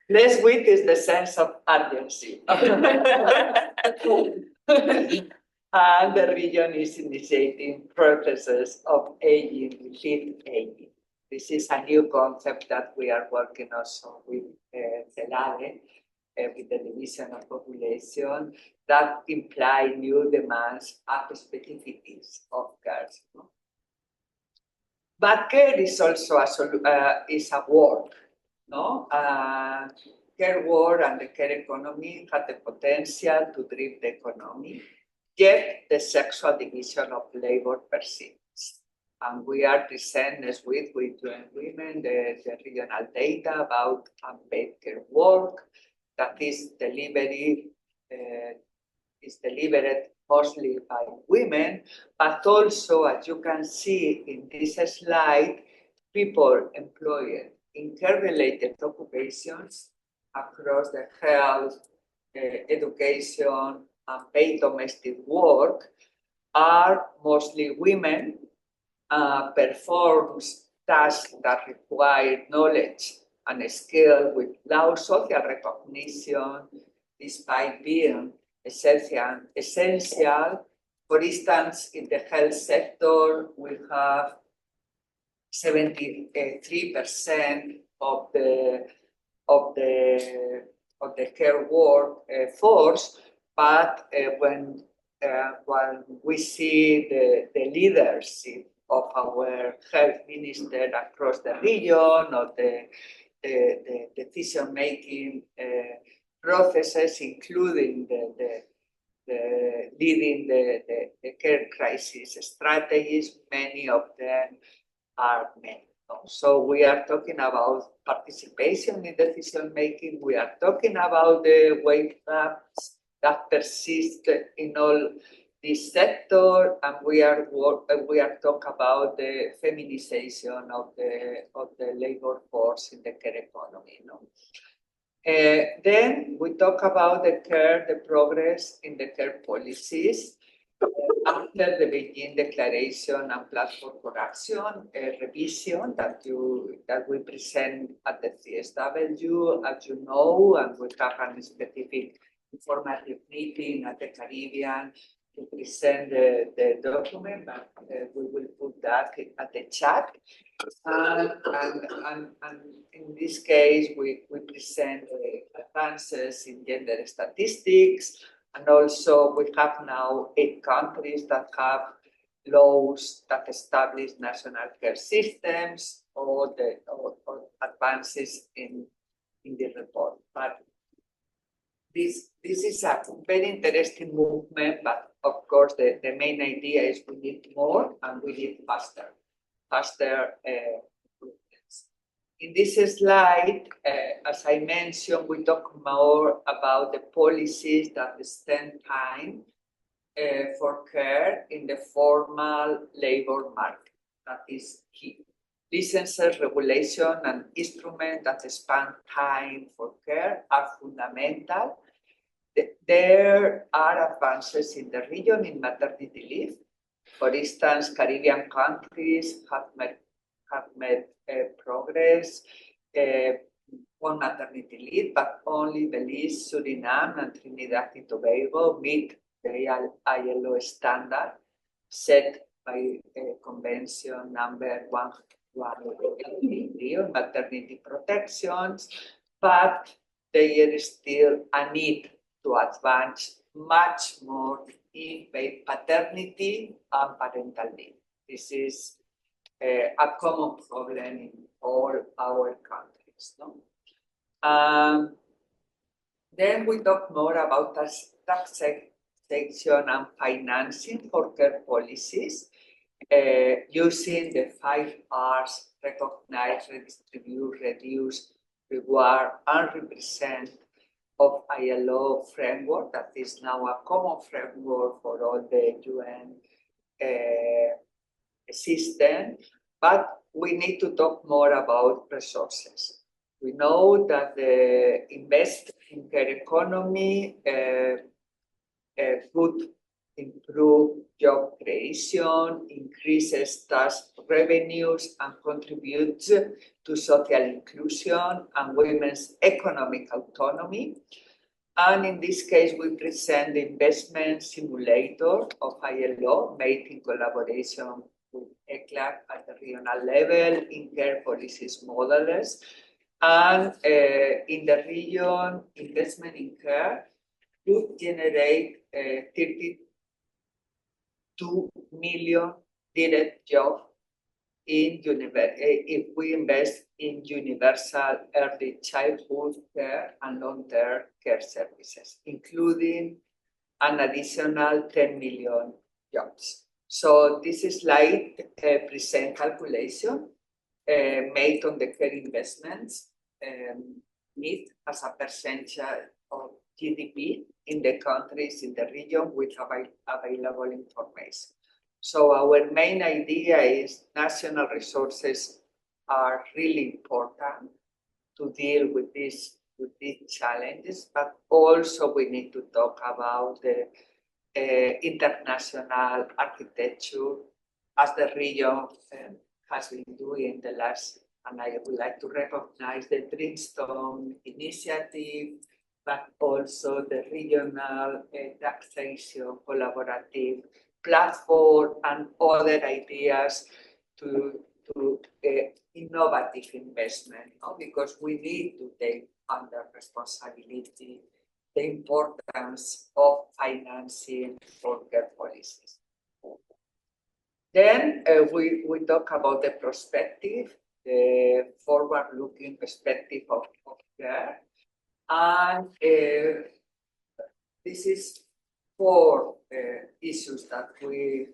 Next week is the sense of urgency. And the region is initiating processes of aging, with aging. This is a new concept that we are working also with CELADE, with the division of population, that imply new demands and specificities of care. No? But care is also a work. No? Care work and the care economy have the potential to drive the economy, yet the sexual division of labor persists. And we are present next week with UN Women, the regional data about unpaid care work that is delivered mostly by women, but also, as you can see in this slide, people employed in care-related occupations across the health, education, and paid domestic work are mostly women, performs tasks that require knowledge and skill with low social recognition, despite being essential. For instance, in the health sector, we have 73% of the care work force, but when we see the leadership of our health minister across the region, or the decision-making processes, including the leading the care crisis strategies, many of them are men. So we are talking about participation in decision-making. We are talking about the wage gaps that persist in all this sector, and we are talking about the feminization of the labor force in the care economy. No? Then we talk about the progress in the care policies. After the Beijing Declaration and Platform for Action revision that we present at the CSW, as you know, and we have a specific informative meeting at the Caribbean to present the document, but we will put that at the chat. And in this case, we present advances in gender statistics, and also we have now 8 countries that have laws that establish national care systems, or advances in the report. But this is a very interesting movement, but of course the main idea is we need more and we need faster improvements. In this slide, as I mentioned, we talk more about the policies that extend time for care in the formal labor market. That is key. Licenses, regulation, and instruments that span time for care are fundamental. There are advances in the region in maternity leave. For instance, Caribbean countries have made progress on maternity leave, but only Belize, Suriname, and Trinidad and Tobago meet the ILO standard set by Convention number 183 on maternity protections, but there is still a need to advance much more in paid paternity and parental leave. This is a common problem in all our countries. No? Then we talk more about taxation and financing for care policies using the 5 R's: recognize, redistribute, reduce, reward, and represent of ILO framework that is now a common framework for all the UN system, but we need to talk more about resources. We know that the invest in care economy could improve job creation, increases tax revenues, and contributes to social inclusion and women's economic autonomy. And in this case, we present the investment simulator of ILO made in collaboration with ECLAC at the regional level in care policies modelers. And in the region, investment in care could generate 32 million direct jobs if we invest in universal early childhood care and long-term care services, including an additional 10 million jobs. So this slide presents calculation made on the care investments need as a percentage of GDP in the countries in the region with available information. So our main idea is national resources are really important to deal with these challenges, but also we need to talk about the international architecture as the region has been doing the last, and I would like to recognize the Dreamstone initiative, but also the regional taxation collaborative platform and other ideas to innovative investment, because we need to take under responsibility the importance of financing for care policies. Then we talk about the perspective, the forward-looking perspective of care. And this is 4 issues that we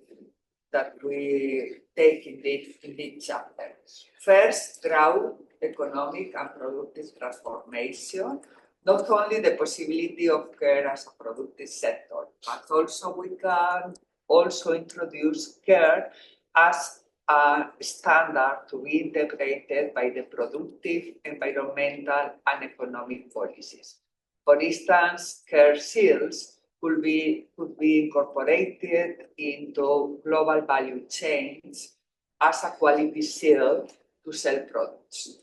take in this chapter. First, grow economic and productive transformation. Not only the possibility of care as a productive sector, but also we can also introduce care as a standard to be integrated by the productive, environmental, and economic policies. For instance, care seals could be incorporated into global value chains as a quality seal to sell products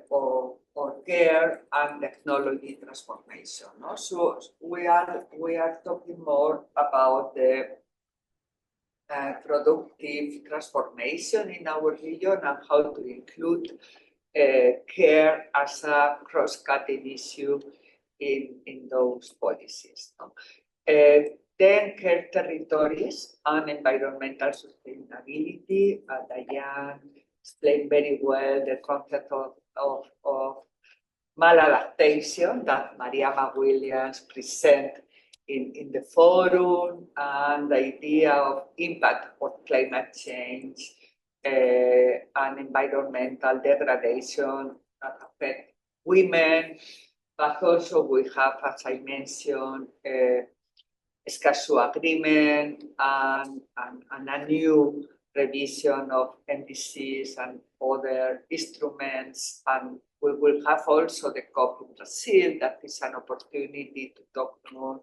or care and technology transformation. No? So we are talking more about the productive transformation in our region and how to include care as a cross-cutting issue in those policies. No? Then care territories and environmental sustainability. Diane explained very well the concept of maladaptation that Maria McWilliams present in the forum, and the idea of impact of climate change and environmental degradation that affect women, but also we have, as I mentioned, Escazú agreement and a new revision of NDCs and other instruments. And we will have also the COP in Brazil. That is an opportunity to talk more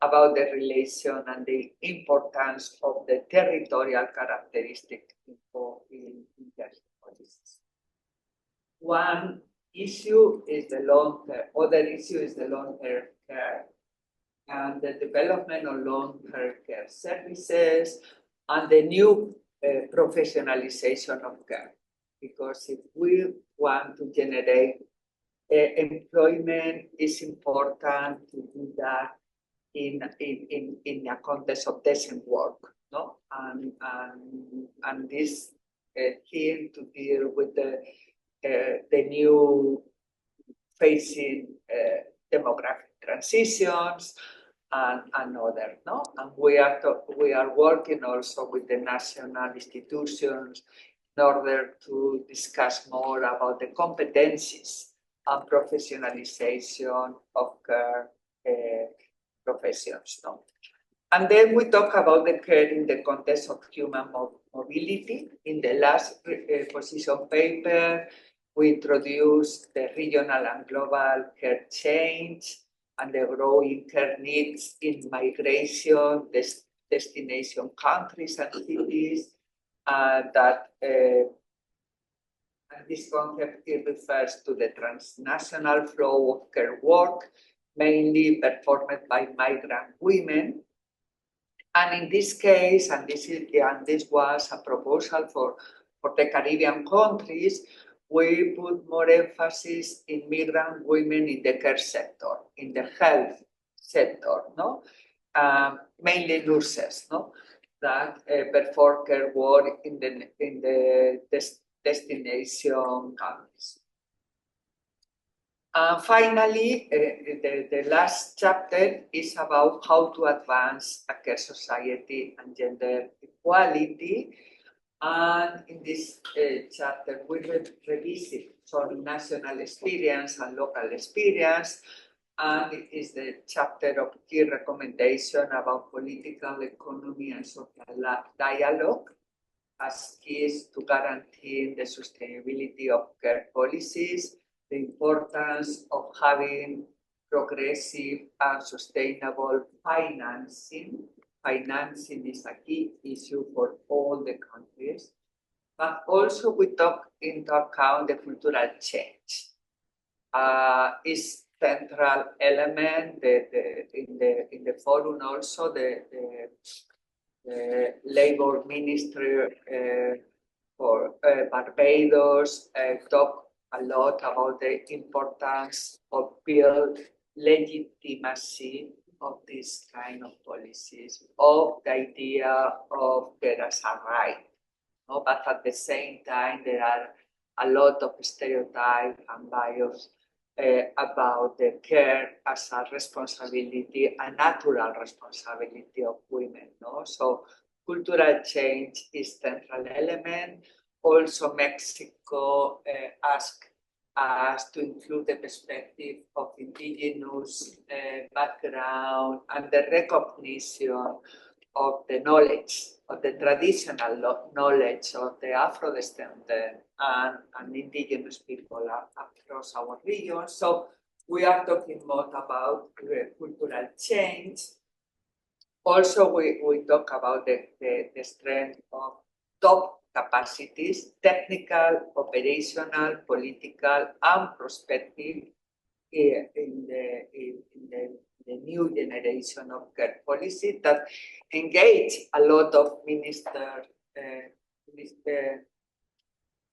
about the relation and the importance of the territorial characteristic in policies. One issue is the long-term, other issue is the long-term care and the development of long-term care services and the new professionalization of care. Because if we want to generate employment, it's important to do that in a context of decent work, no? And this thing to deal with the new facing demographic transitions and other, no? And we are working also with the national institutions in order to discuss more about the competencies and professionalization of care professions, no? And then we talk about the care in the context of human mobility. In the last position paper, we introduced the regional and global care change and the growing care needs in migration, destination countries and cities, that and this concept it refers to the transnational flow of care work, mainly performed by migrant women. And in this case, and this was a proposal for the Caribbean countries, we put more emphasis in migrant women in the care sector, in the health sector, no? Mainly nurses, no? That perform care work in the destination countries. Finally, the last chapter is about how to advance a care society and gender equality. And in this chapter, we revisit some national experience and local experience. And it is the chapter of key recommendation about political economy and social dialogue as keys to guarantee the sustainability of care policies, the importance of having progressive and sustainable financing. Financing is a key issue for all the countries, but also we took into account the cultural change. Is central element in the forum also the Labor Ministry for Barbados talk a lot about the importance of build legitimacy of this kind of policies, of the idea of care as a right. No? But at the same time, there are a lot of stereotypes and bias about the care as a responsibility, a natural responsibility of women. No? So cultural change is central element. Also, Mexico asked us to include the perspective of indigenous background and the recognition of the knowledge, of the traditional knowledge of the Afro-descendant and indigenous people across our region. So we are talking more about cultural change. Also, we talk about the strength of top capacities, technical, operational, political, and prospective in the new generation of care policy that engage a lot of ministers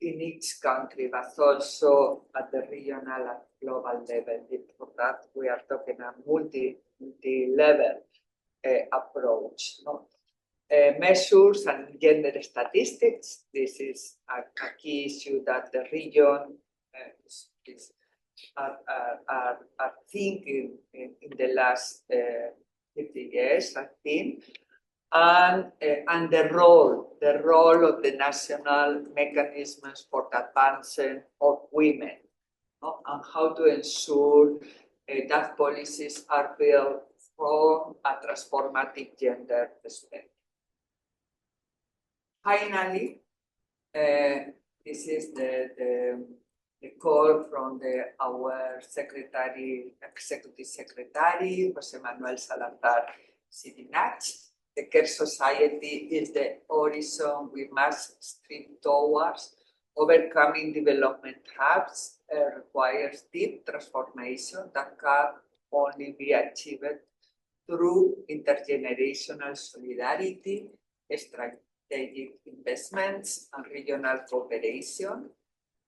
in each country, but also at the regional and global level. For that, we are talking a multi-level approach. No? Measures and gender statistics. This is a key issue that the region are thinking in the last 50 years, I think. and the role of the national mechanisms for the advancement of women, no? And how to ensure that policies are built from a transformative gender perspective. Finally, this is the call from our executive secretary, Jose Manuel Salazar Sirinach. The care society is the horizon we must strive towards. Overcoming development hubs requires deep transformation that can only be achieved through intergenerational solidarity, strategic investments, and regional cooperation.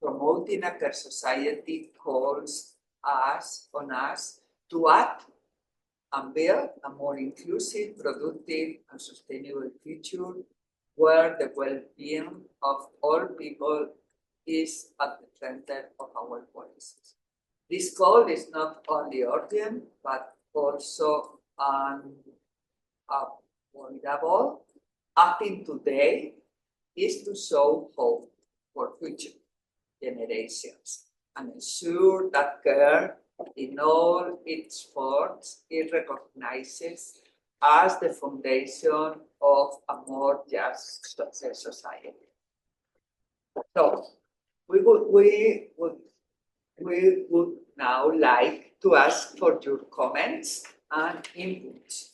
Promoting a care society calls on us to act and build a more inclusive, productive, and sustainable future where the well-being of all people is at the center of our policies. This call is not only urgent, but also unavoidable. Acting today is to show hope for future generations and ensure that care in all its forms it recognizes as the foundation of a more just society. So we would now like to ask for your comments and inputs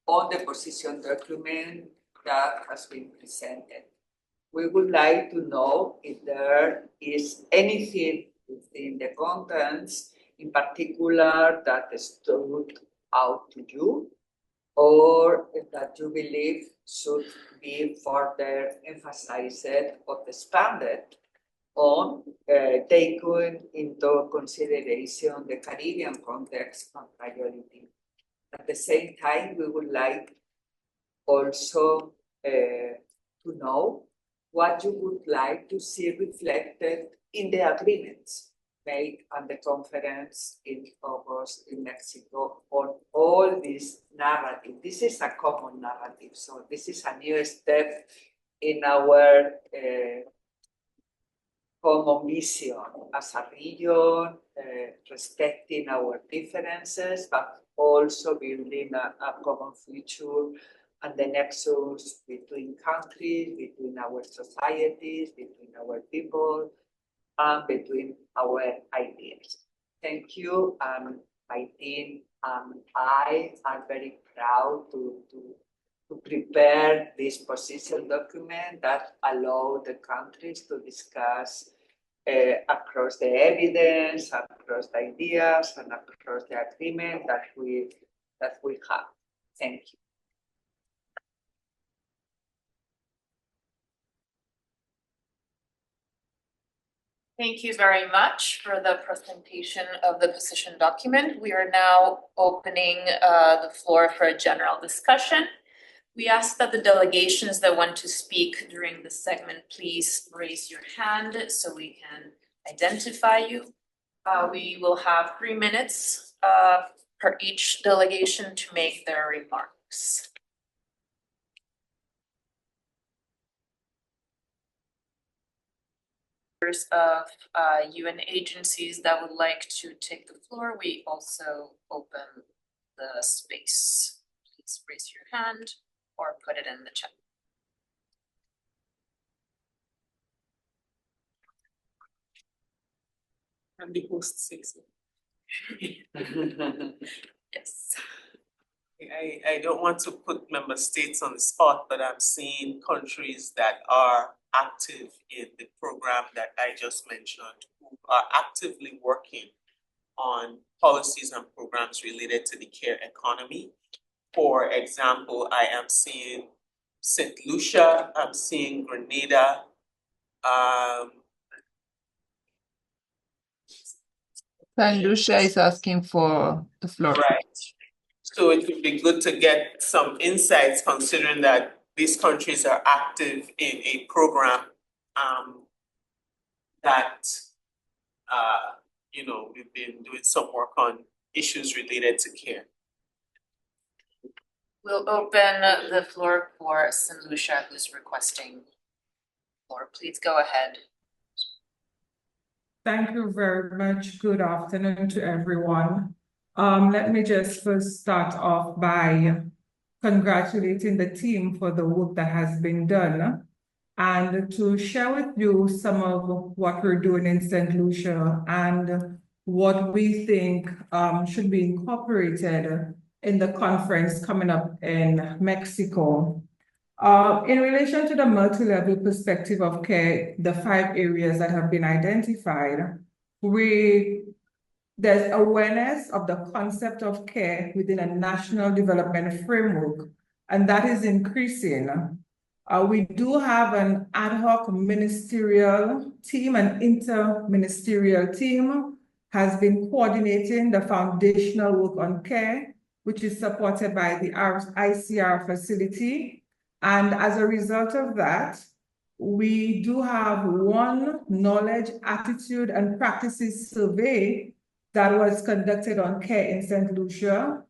on the position document that has been presented. We would like to know if there is anything within the contents in particular that stood out to you, or that you believe should be further emphasized or expanded on, taking into consideration the Caribbean context and priority. At the same time, we would like also to know what you would like to see reflected in the agreements made at the conference in August in Mexico on all this narrative. This is a common narrative, so this is a new step in our common vision as a region, respecting our differences, but also building a common future and the nexus between countries, between our societies, between our people, and between our ideas. Thank you, my team and I are very proud to prepare this position document that allow the countries to discuss across the evidence, across the ideas, and across the agreement that we have. Thank you. Thank you very much for the presentation of the position document. We are now opening the floor for a general discussion. We ask that the delegations that want to speak during this segment, please raise your hand so we can identify you. We will have 3 minutes per each delegation to make their remarks. Of UN agencies that would like to take the floor, we also open the space. Please raise your hand or put it in the chat. And the host says so. Yes. I don't want to put member states on the spot, but I'm seeing countries that are active in the program that I just mentioned, who are actively working on policies and programs related to the care economy. For example, I am seeing St. Lucia, I'm seeing Grenada, St. Lucia is asking for the floor. Right. So it would be good to get some insights, considering that these countries are active in a program that we've been doing some work on issues related to care. We'll open the floor for St. Lucia, who's requesting floor. Please go ahead. Thank you very much. Good afternoon to everyone. Let me just first start off by congratulating the team for the work that has been done and to share with you some of what we're doing in St. Lucia and what we think should be incorporated in the conference coming up in Mexico. In relation to the multi-level perspective of care, the 5 areas that have been identified, there's awareness of the concept of care within a national development framework, and that is increasing. We do have an ad hoc ministerial team, an inter-ministerial team has been coordinating the foundational work on care, which is supported by the ICR facility. And as a result of that, we do have one knowledge, attitude, and practices survey that was conducted on care in St. Lucia.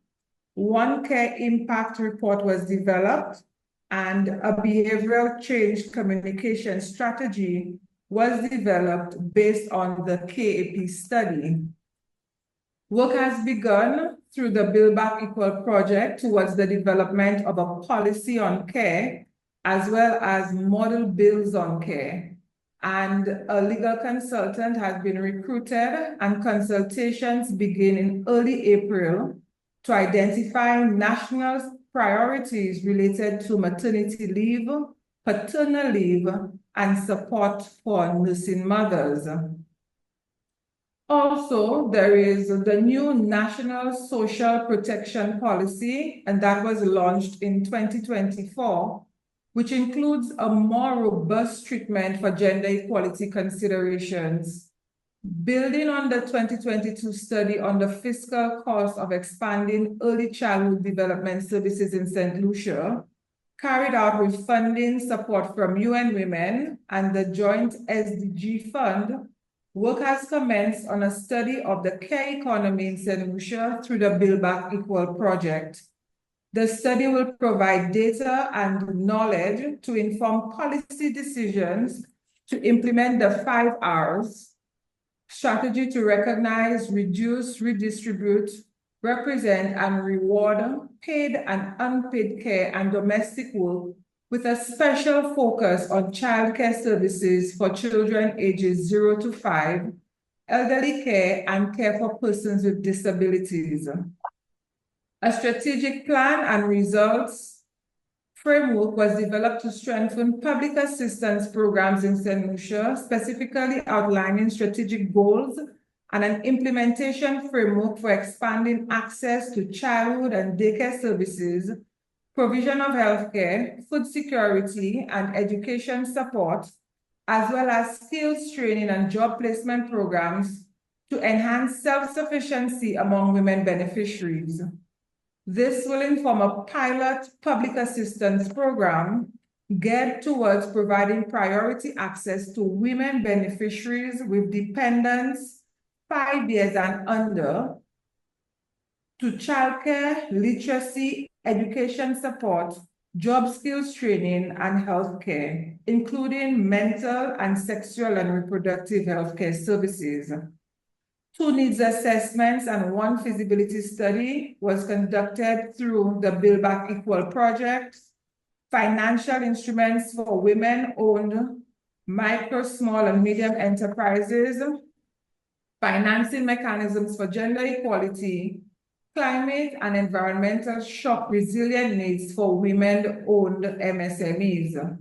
One care impact report was developed, and a behavioral change communication strategy was developed based on the KAP study. Work has begun through the Build Back Equal project towards the development of a policy on care, as well as model bills on care. And a legal consultant has been recruited, and consultations begin in early April to identify national priorities related to maternity leave, paternal leave, and support for nursing mothers. Also, there is the new National Social Protection Policy, and that was launched in 2024, which includes a more robust treatment for gender equality considerations. Building on the 2022 study on the fiscal cost of expanding early childhood development services in St. Lucia, carried out with funding support from UN Women and the Joint SDG Fund, work has commenced on a study of the care economy in St. Lucia through the Build Back Equal project. The study will provide data and knowledge to inform policy decisions to implement the 5 Rs strategy to recognize, reduce, redistribute, represent, and reward paid and unpaid care and domestic work, with a special focus on childcare services for children ages 0 to 5, elderly care, and care for persons with disabilities. A strategic plan and results framework was developed to strengthen public assistance programs in St. Lucia, specifically outlining strategic goals and an implementation framework for expanding access to childhood and daycare services, provision of healthcare, food security, and education support, as well as skills training and job placement programs to enhance self-sufficiency among women beneficiaries. This will inform a pilot public assistance program geared towards providing priority access to women beneficiaries with dependents 5 years and under to childcare, literacy, education support, job skills training, and healthcare, including mental and sexual and reproductive healthcare services. 2 needs assessments and 1 feasibility study was conducted through the Build Back Equal project, financial instruments for women-owned micro, small, and medium enterprises, financing mechanisms for gender equality, climate and environmental shock resilient needs for women-owned MSMEs.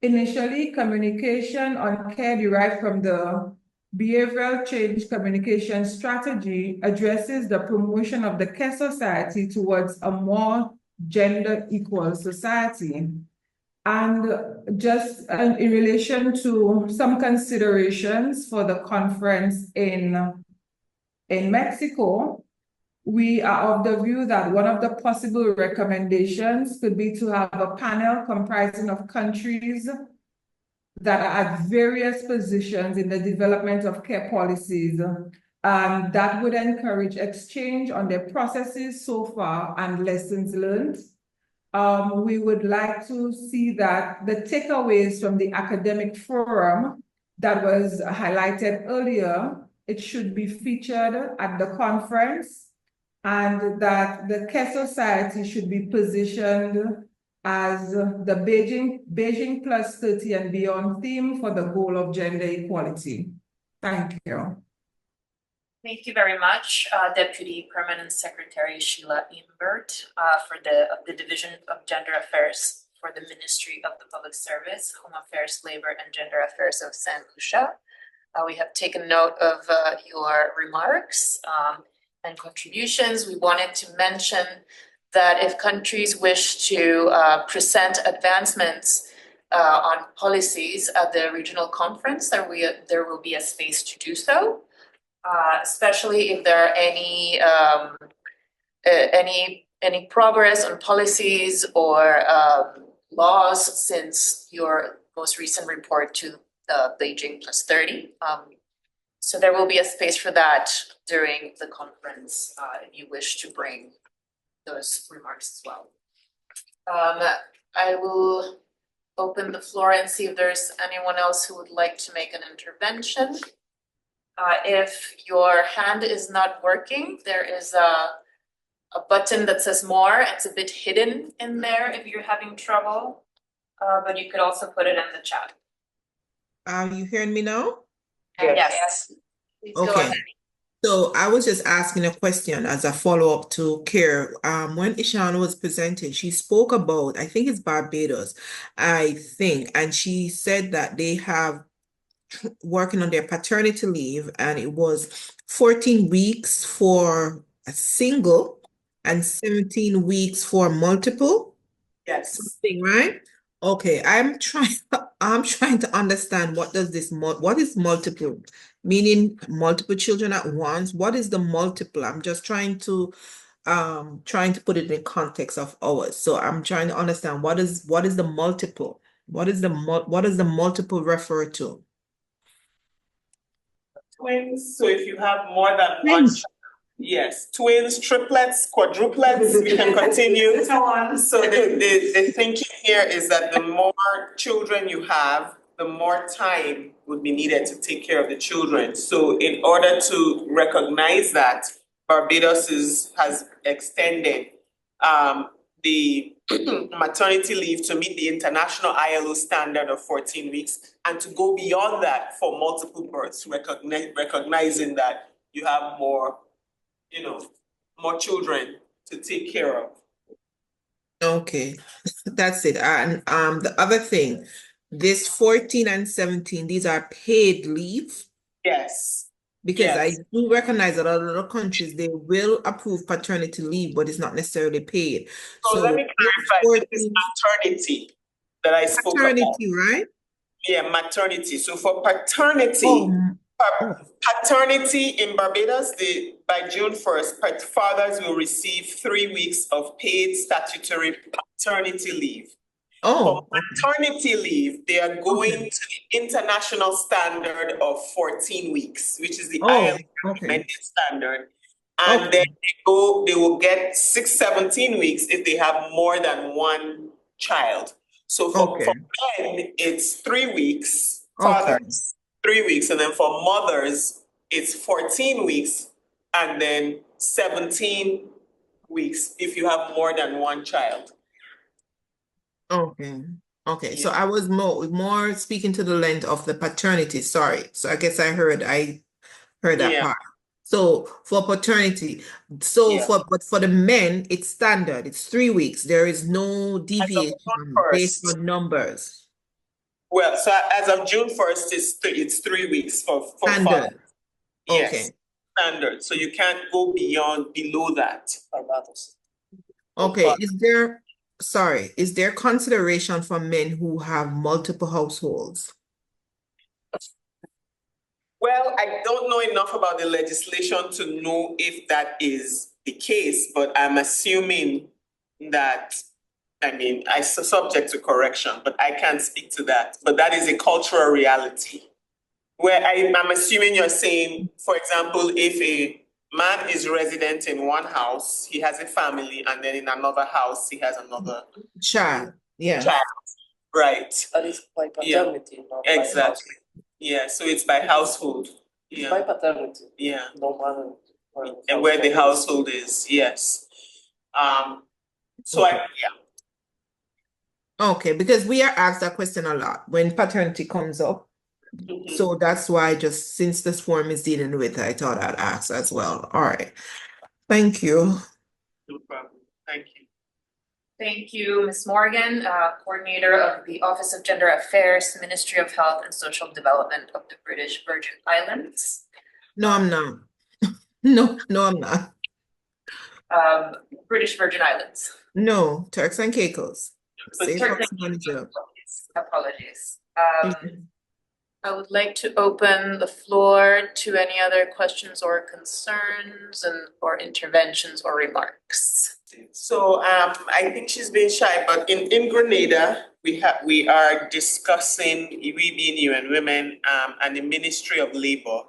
Initially, communication on care derived from the behavioral change communication strategy addresses the promotion of the care society towards a more gender equal society. And just in relation to some considerations for the conference in Mexico, we are of the view that one of the possible recommendations could be to have a panel comprising of countries that are at various positions in the development of care policies, And that would encourage exchange on their processes so far and lessons learned. We would like to see that the takeaways from the academic forum that was highlighted earlier, it should be featured at the conference, and that the Care Society should be positioned as the Beijing Plus 30 and beyond theme for the goal of gender equality. Thank you. Thank you very much, Deputy Permanent Secretary Sheila Imbert, for the Division of Gender Affairs for the Ministry of the Public Service, Home Affairs, Labor and Gender Affairs of San Lucia. We have taken note of your remarks and contributions. We wanted to mention that if countries wish to present advancements on policies at the regional conference, there will be a space to do so. Especially if there are any progress on policies or laws since your most recent report to Beijing Plus 30. So there will be a space for that during the conference if you wish to bring those remarks as well. I will open the floor and see if there's anyone else who would like to make an intervention. If your hand is not working, there is a button that says more. It's a bit hidden in there if you're having trouble, but you could also put it in the chat. Are you hearing me now? Yes. Please go Okay. ahead. So I was just asking a question as a follow-up to Care. When Ishana was presenting, she spoke about, I think it's Barbados, and she said that they have working on their paternity leave, and it was 14 weeks for a single and 17 weeks for multiple. Yes. Something, right? Okay, I'm trying to understand what is multiple, meaning multiple children at once. What is the multiple? I'm just trying to put it in context of ours. So I'm trying to understand what is the multiple? What does the multiple refer to? Twins, so if you have more than one child, yes, twins, triplets, quadruplets, we can continue. So the thinking here is that the more children you have, the more time would be needed to take care of the children. So in order to recognize that, Barbados has extended the maternity leave to meet the international ILO standard of 14 weeks and to go beyond that for multiple births, recognizing that you have more children to take care of. Okay, that's it. And the other thing, this 14 and 17, these are paid leave. Yes. Because I do recognize that a lot of countries, they will approve paternity leave, but it's not necessarily paid. So let me clarify, this is maternity that I spoke about. Maternity, right? Yeah, maternity. So for paternity, paternity in Barbados, by June 1st, fathers will receive 3 weeks of paid statutory paternity leave. For maternity leave, they are going to the international standard of 14 weeks, which is the ILO recommended standard. And then they will get 17 weeks if they have more than one child. So for men, it's 3 weeks, fathers, 3 weeks, and then for mothers, it's 14 weeks, and then 17 weeks if you have more than one child. Okay. So I was more speaking to the length of the paternity. Sorry. So I guess I heard that part. So for paternity, but for the men, it's standard. It's 3 weeks. There is no deviation based on numbers. Well, so as of June 1st, it's 3 weeks for standard. Fathers. Yes, standard. So you can't go below that. Okay. Is there consideration for men who have multiple households? Well, I don't know enough about the legislation to know if that is the case, but I'm assuming that, I subject to correction, but I can't speak to that. But that is a cultural reality. Where I'm assuming you're saying, for example, if a man is resident in one house, he has a family, and then in another house, he has another Child, yeah. child, right? That is by Yeah. paternity, not by Exactly. household. Yeah, so it's by household. It's Yeah, by paternity, yeah. no matter And where the household household is, yes. So I, yeah. Okay, because we are asked that question a lot when paternity comes up. Mhm. So that's why just since this form is dealing with it, I thought I'd ask as well. All right. Thank you. No problem. Thank you. Thank you, Ms. Morgan, Coordinator of the Office of Gender Affairs, Ministry of Health and Social Development of the British Virgin Islands. No, I'm not. No, I'm not. British Virgin Islands. No, Turks and Caicos. Safe Turks House and Manager. Apologies. Mhm. I would like to open the floor to any other questions or concerns or interventions or remarks. So I think she's been shy, but in Grenada, we are discussing, we being UN Women, and the Ministry of Labor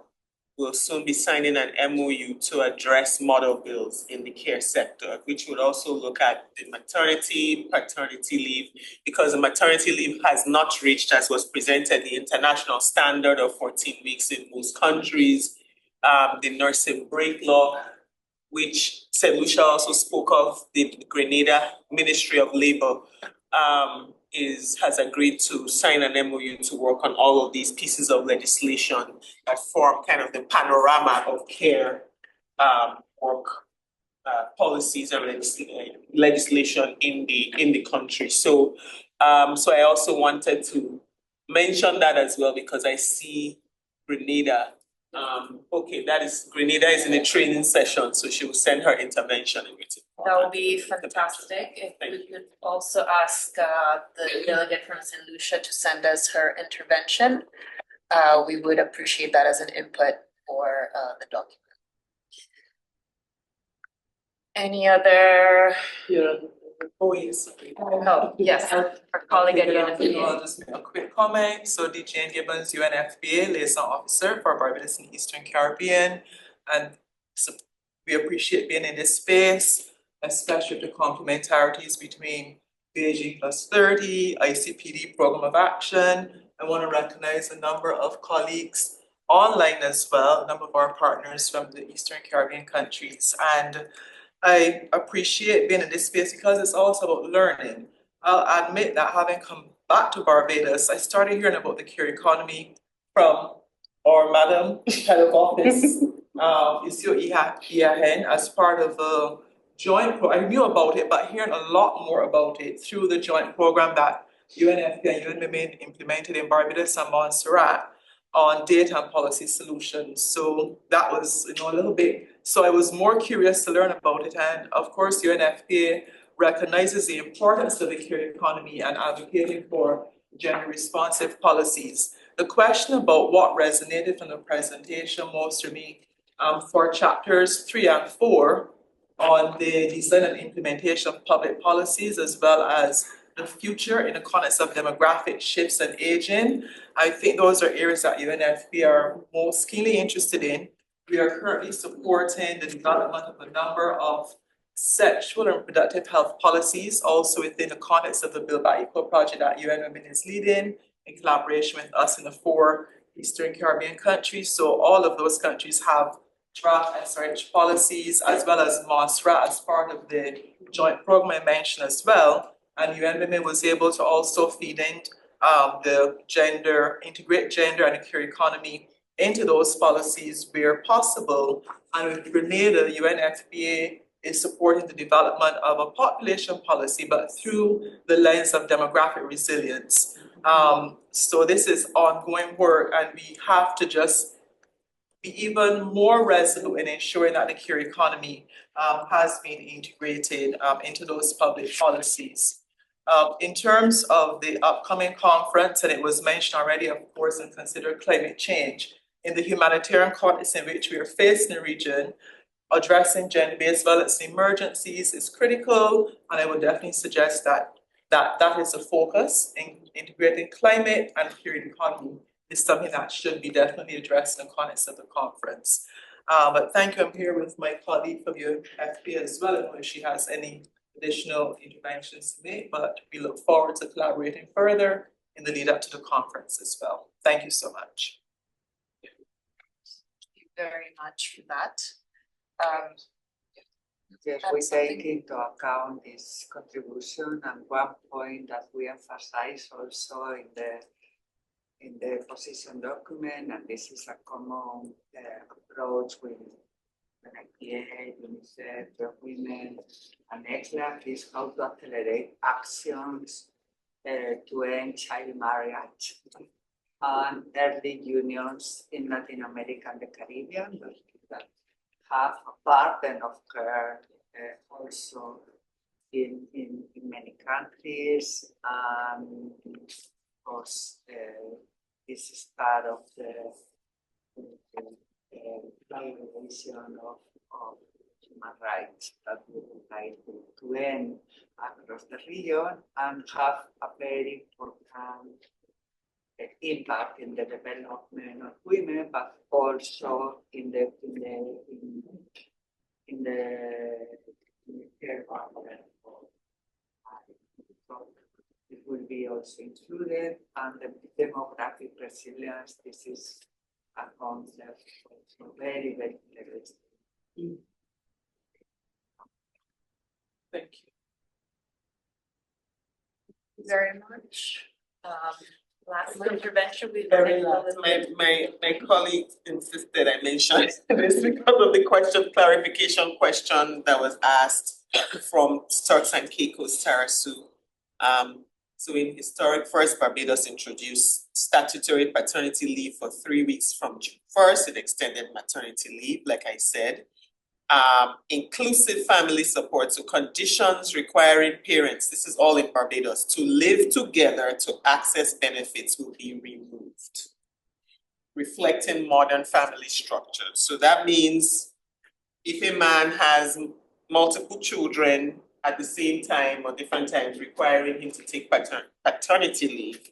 will soon be signing an MOU to address model bills in the care sector, which would also look at the maternity, paternity leave, because the maternity leave has not reached, as was presented, the international standard of 14 weeks in most countries. The nursing break law, which St. Lucia also spoke of, the Grenada Ministry of Labor has agreed to sign an MOU to work on all of these pieces of legislation that form kind of the panorama of care work policies and legislation in the country. So I also wanted to mention that as well, because I see Grenada. Okay, Grenada is in a training session, so she will send her intervention in written That format. would be fantastic. If we could also ask the delegate from St. Lucia to send us her intervention, we would appreciate that as an input for the document. Any other? Yeah. Oh, yes. Oh, yes, our colleague at UNFPA. I'll just make a quick comment. So the Jane Gibbons, UNFPA liaison officer for Barbados and Eastern Caribbean. And so we appreciate being in this space, especially the complementarities between Beijing Plus 30, ICPD Program of Action. I want to recognize a number of colleagues online as well, a number of our partners from the Eastern Caribbean countries. And I appreciate being in this space because it's also about learning. I'll admit that having come back to Barbados, I started hearing about the care economy from our Madam Head of Office, Isio Ihahen, as part of a I knew about it, but hearing a lot more about it through the joint program that UNFPA and UN Women implemented in Barbados and Montserrat on data and policy solutions. So that was, a little bit. So I was more curious to learn about it. And of course, UNFPA recognizes the importance of the care economy and advocating for gender responsive policies. The question about what resonated from the presentation most for me for chapters 3 and 4 on the design and implementation of public policies, as well as the future in the context of demographic shifts and aging. I think those are areas that UNFPA are most keenly interested in. We are currently supporting the development of a number of sexual and reproductive health policies, also within the context of the Build Back Equal project that UN Women is leading in collaboration with us in the 4 Eastern Caribbean countries. So all of those countries have draft SRH policies, as well as Montserrat as part of the joint program I mentioned as well. And UN Women was able to also feed in integrate gender and the care economy into those policies where possible. And with Grenada, UNFPA is supporting the development of a population policy, but through the lens of demographic resilience. So this is ongoing work, and we have to just be even more resolute in ensuring that the care economy has been integrated into those public policies. In terms of the upcoming conference, and it was mentioned already, of course, and consider climate change in the humanitarian context in which we are facing the region, addressing gender-based violence emergencies is critical, and I would definitely suggest that is a focus in integrating climate and care economy is something that should be definitely addressed in the context of the conference. But thank you, I'm here with my colleague from UFPA as well. I don't know if she has any additional interventions to make, but we look forward to collaborating further in the lead up to the conference as well. Thank you so much. Thank you very much for that. Yes, we take into account this contribution, and one point that we emphasize also in the position document, and this is a common approach with IPA, UNICEF, Women, and ECLAC, is how to accelerate actions to end child marriage and early unions in Latin America and the Caribbean that have a burden of care also in many countries. Of course, this is part of the violation of human rights that we would like to end across the region and have a very important impact in the development of women, but also in the care partner. It will be also included, and the demographic resilience. This is a concept also very, very interesting. Thank you. Thank you very much. Last intervention, Very last. My colleague insisted I mention this because of the clarification question that was asked from Turks and Caicos Tarasu. So in historic first, Barbados introduced statutory paternity leave for 3 weeks from June 1st. It extended maternity leave, like I said. Inclusive family support, so conditions requiring parents, this is all in Barbados, to live together to access benefits will be removed, reflecting modern family structures. So that means if a man has multiple children at the same time or different times requiring him to take paternity leave,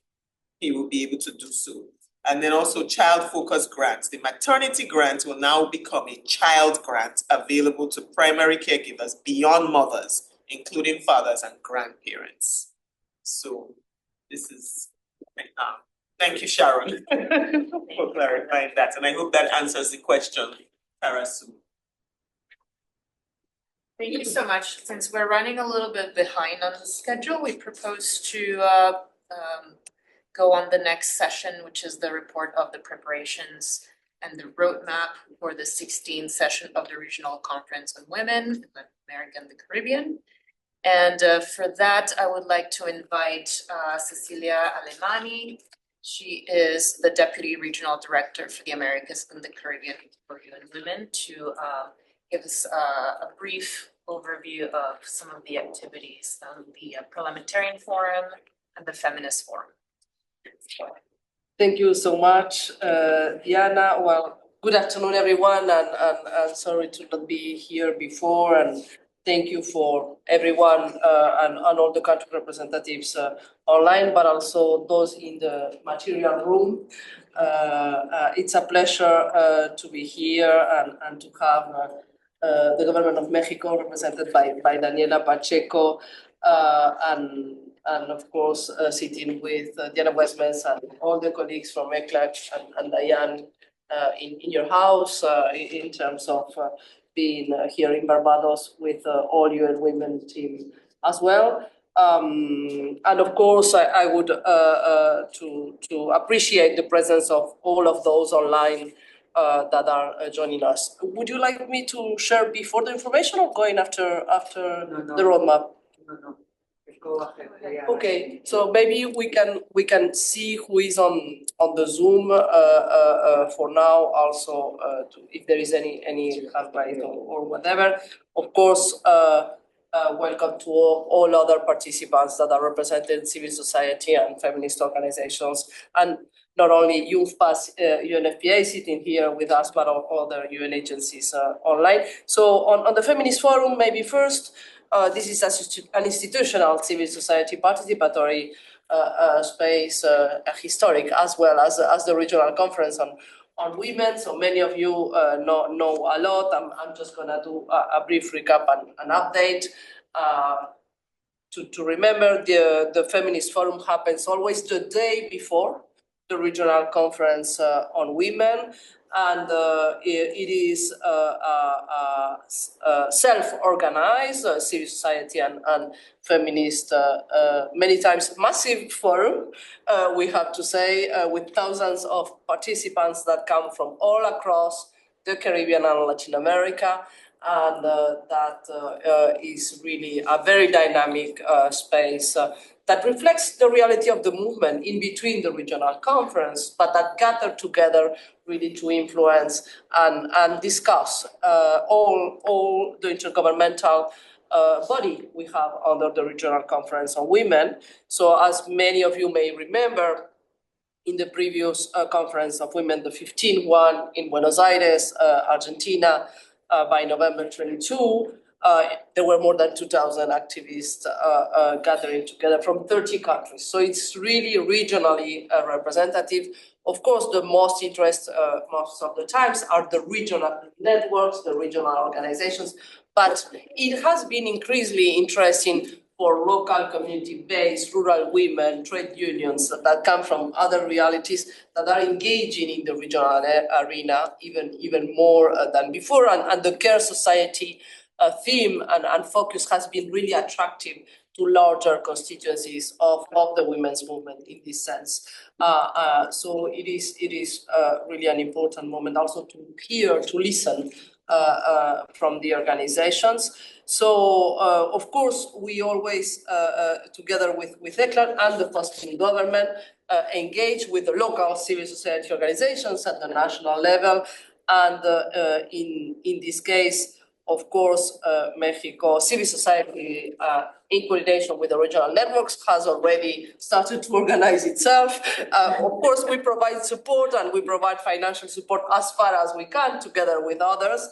he will be able to do so. And then also child-focused grants. The maternity grant will now become a child grant available to primary caregivers beyond mothers, including fathers and grandparents. So this is, thank you, Sharon, for clarifying that. And I hope that answers the question, Tarasu. Thank you so much. Since we're running a little bit behind on the schedule, we propose to go on the next session, which is the report of the preparations and the roadmap for the 16th session of the Regional Conference on Women in Latin America and the Caribbean. And for that, I would like to invite Cecilia Alemani. She is the Deputy Regional Director for the Americas and the Caribbean for UN Women to give us a brief overview of some of the activities on the Parliamentarian Forum and the Feminist Forum. Thank you so much, Diana. Well, good afternoon, everyone, and sorry to not be here before, and thank you for everyone and all the country representatives online, but also those in the material room. It's a pleasure to be here and to have the government of Mexico represented by Daniela Pacheco, and of course sitting with Diana Westmans and all the colleagues from ECLAC and Diane in your house in terms of being here in Barbados with all UN Women team as well. And of course, I would to appreciate the presence of all of those online that are joining us. Would you like me to share before the information or going after the roadmap? No. Go ahead. Yeah. Okay, so maybe we can see who is on the Zoom for now. Also, if there is any handwrite or whatever. Of course, welcome to all other participants that are represented in civil society and feminist organizations, and not only Youth Pass UNFPA sitting here with us, but other UN agencies online. So on the Feminist Forum, maybe first. This is an institutional civil society participatory space historic, as well as the regional conference on women. So many of you know a lot. I'm just gonna do a brief recap and an update. To remember, the Feminist Forum happens always the day before the regional conference on women, and it is self-organized civil society and feminist, many times massive forum, we have to say, with thousands of participants that come from all across the Caribbean and Latin America. And that is really a very dynamic space that reflects the reality of the movement in between the regional conference, but that gather together really to influence and discuss all the intergovernmental body we have under the regional conference on women. So as many of you may remember, in the previous conference of women, the 15th one in Buenos Aires, Argentina, by November 22, there were more than 2,000 activists gathering together from 30 countries. So it's really regionally representative. Of course, the most interest most of the times are the regional networks, the regional organizations, but it has been increasingly interesting for local community-based rural women, trade unions that come from other realities that are engaging in the regional arena even more than before. And the care society theme and focus has been really attractive to larger constituencies of the women's movement in this sense. So it is really an important moment also to hear, to listen from the organizations. So, of course, we always, together with ECLAC and the hosting government, engage with the local civil society organizations at the national level. And in this case, of course, Mexico civil society, in coordination with the regional networks, has already started to organize itself. Of course, we provide support and we provide financial support as far as we can, together with others,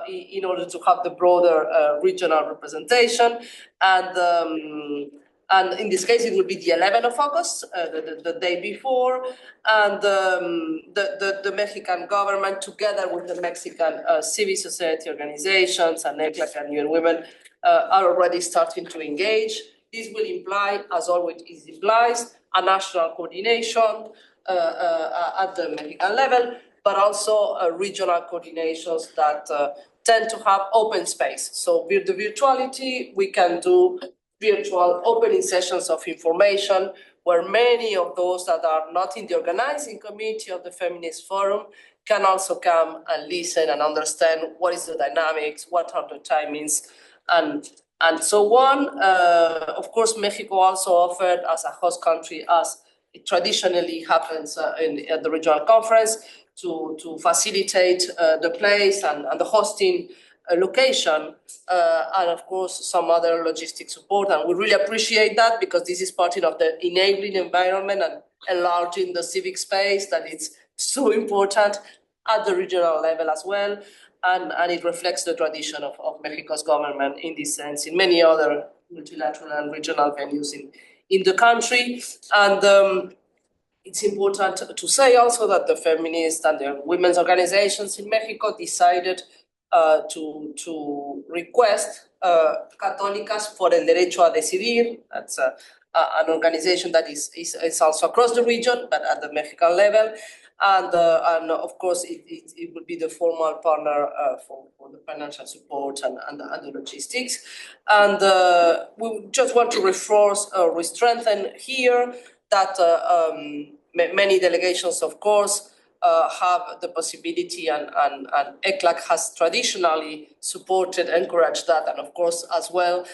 in order to have the broader regional representation. And in this case, it will be the 11th of August, the day before, and the Mexican government, together with the Mexican civil society organizations and ECLAC and UN Women, are already starting to engage. This will imply, as always it implies, a national coordination at the Mexican level, but also regional coordinations that tend to have open space. So with the virtuality, we can do virtual opening sessions of information where many of those that are not in the organizing committee of the Feminist Forum can also come and listen and understand what is the dynamics, what are the timings, and so on. Of course, Mexico also offered as a host country, as it traditionally happens at the regional conference, to facilitate the place and the hosting location, and of course some other logistic support. And we really appreciate that, because this is part of the enabling environment and enlarging the civic space, that it's so important at the regional level as well. And it reflects the tradition of Mexico's government in this sense, in many other multilateral and regional venues in the country. And it's important to say also that the feminist and the women's organizations in Mexico decided to request Católicas por el Derecho a Decidir. That's an organization that is also across the region, but at the Mexican level. And of course, it would be the formal partner for the financial support and the logistics. And we just want to reinforce, strengthen here that many delegations, of course, have the possibility, and ECLAC has traditionally supported, encouraged that, and of course as well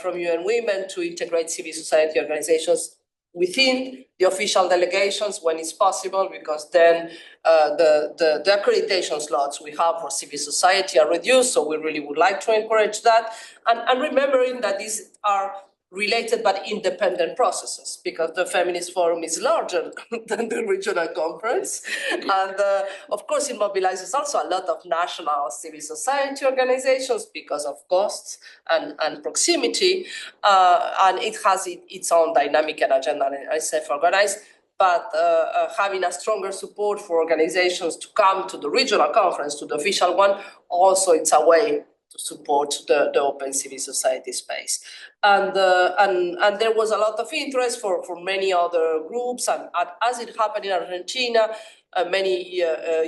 from UN Women, to integrate civil society organizations within the official delegations when it's possible, because then the accreditation slots we have for civil society are reduced. So we really would like to encourage that, and remembering that these are related but independent processes, because the Feminist Forum is larger than the regional conference. And of course, it mobilizes also a lot of national civil society organizations because of costs and proximity. And it has its own dynamic and agenda, and I self-organized. But having a stronger support for organizations to come to the regional conference, to the official one, also it's a way to support the open civil society space. And there was a lot of interest for many other groups, and as it happened in Argentina, many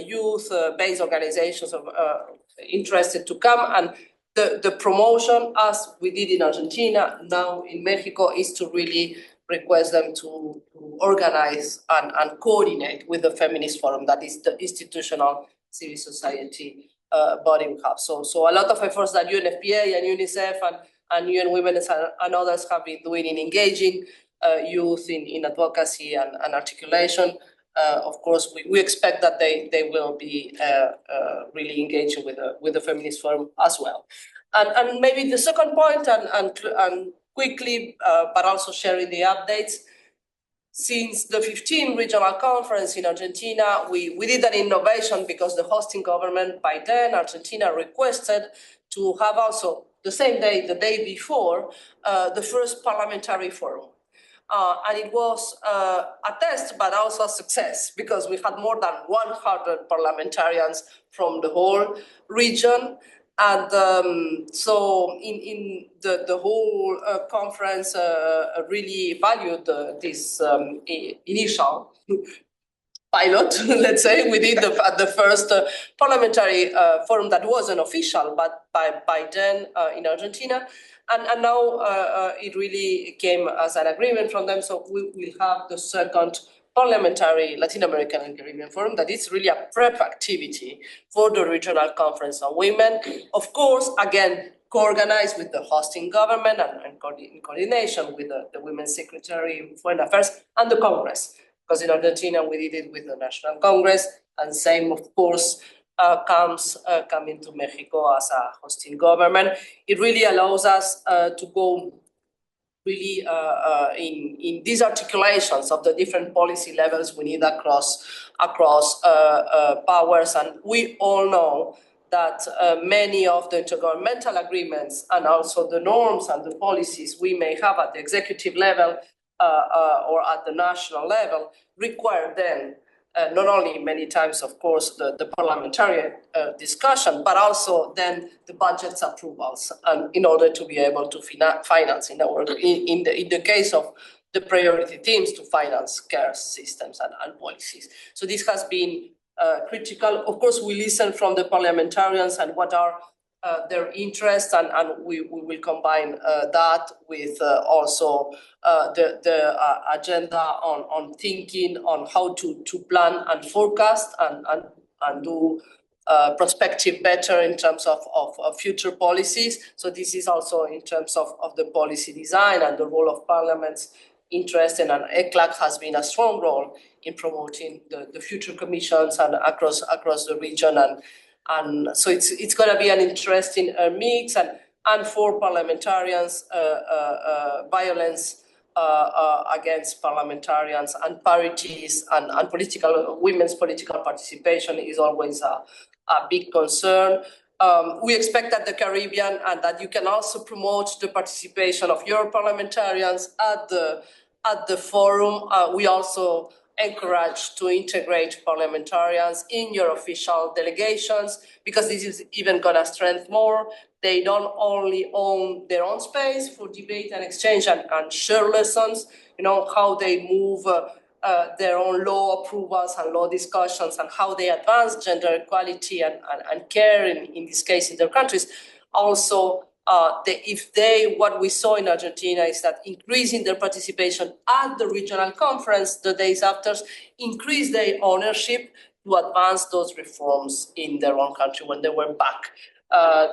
youth-based organizations are interested to come, and the promotion, as we did in Argentina, now in Mexico, is to really request them to organize and coordinate with the Feminist Forum, that is the institutional civil society body we have. So a lot of efforts that UNFPA and UNICEF and UN Women and others have been doing in engaging youth in advocacy and articulation. Of course, we expect that they will be really engaging with the Feminist Forum as well. And maybe the second point, and quickly, but also sharing the updates. Since the 15th Regional Conference in Argentina, we did an innovation because the hosting government by then, Argentina, requested to have also the same day, the day before, the first parliamentary forum. And it was a test, but also a success, because we had more than 100 parliamentarians from the whole region. And so in the whole conference really valued this initial pilot, let's say. We did the first parliamentary forum that wasn't official, but by then in Argentina. And now it really came as an agreement from them. So we will have the second parliamentary Latin American and Caribbean Forum that is really a prep activity for the Regional Conference on Women. Of course, again, co-organized with the hosting government and in coordination with the Women's Secretary of Foreign Affairs and the Congress. Because in Argentina, we did it with the National Congress, and same, of course, coming to Mexico as a hosting government. It really allows us to go really in these articulations of the different policy levels we need across powers. And we all know that many of the intergovernmental agreements and also the norms and the policies we may have at the executive level or at the national level require then not only many times, of course, the parliamentary discussion, but also then the budget's approvals, and in order to be able to finance in the case of the priority themes, to finance care systems and policies. So this has been critical. Of course, we listen from the parliamentarians and what are their interests, and we will combine that with also the agenda on thinking on how to plan and forecast and do prospective better in terms of future policies. So this is also in terms of the policy design and the role of parliament's interest, and ECLAC has been a strong role in promoting the future commissions and across the region. And so it's going to be an interesting mix, and for parliamentarians, violence against parliamentarians and parities and women's political participation is always a big concern. We expect that the Caribbean, and that you can also promote the participation of your parliamentarians at the forum. We also encourage to integrate parliamentarians in your official delegations, because this is even going to strengthen more. They don't only own their own space for debate and exchange and share lessons, how they move their own law approvals and law discussions, and how they advance gender equality and care in this case in their countries. Also, what we saw in Argentina is that increasing their participation at the regional conference the days after increased their ownership to advance those reforms in their own country when they were back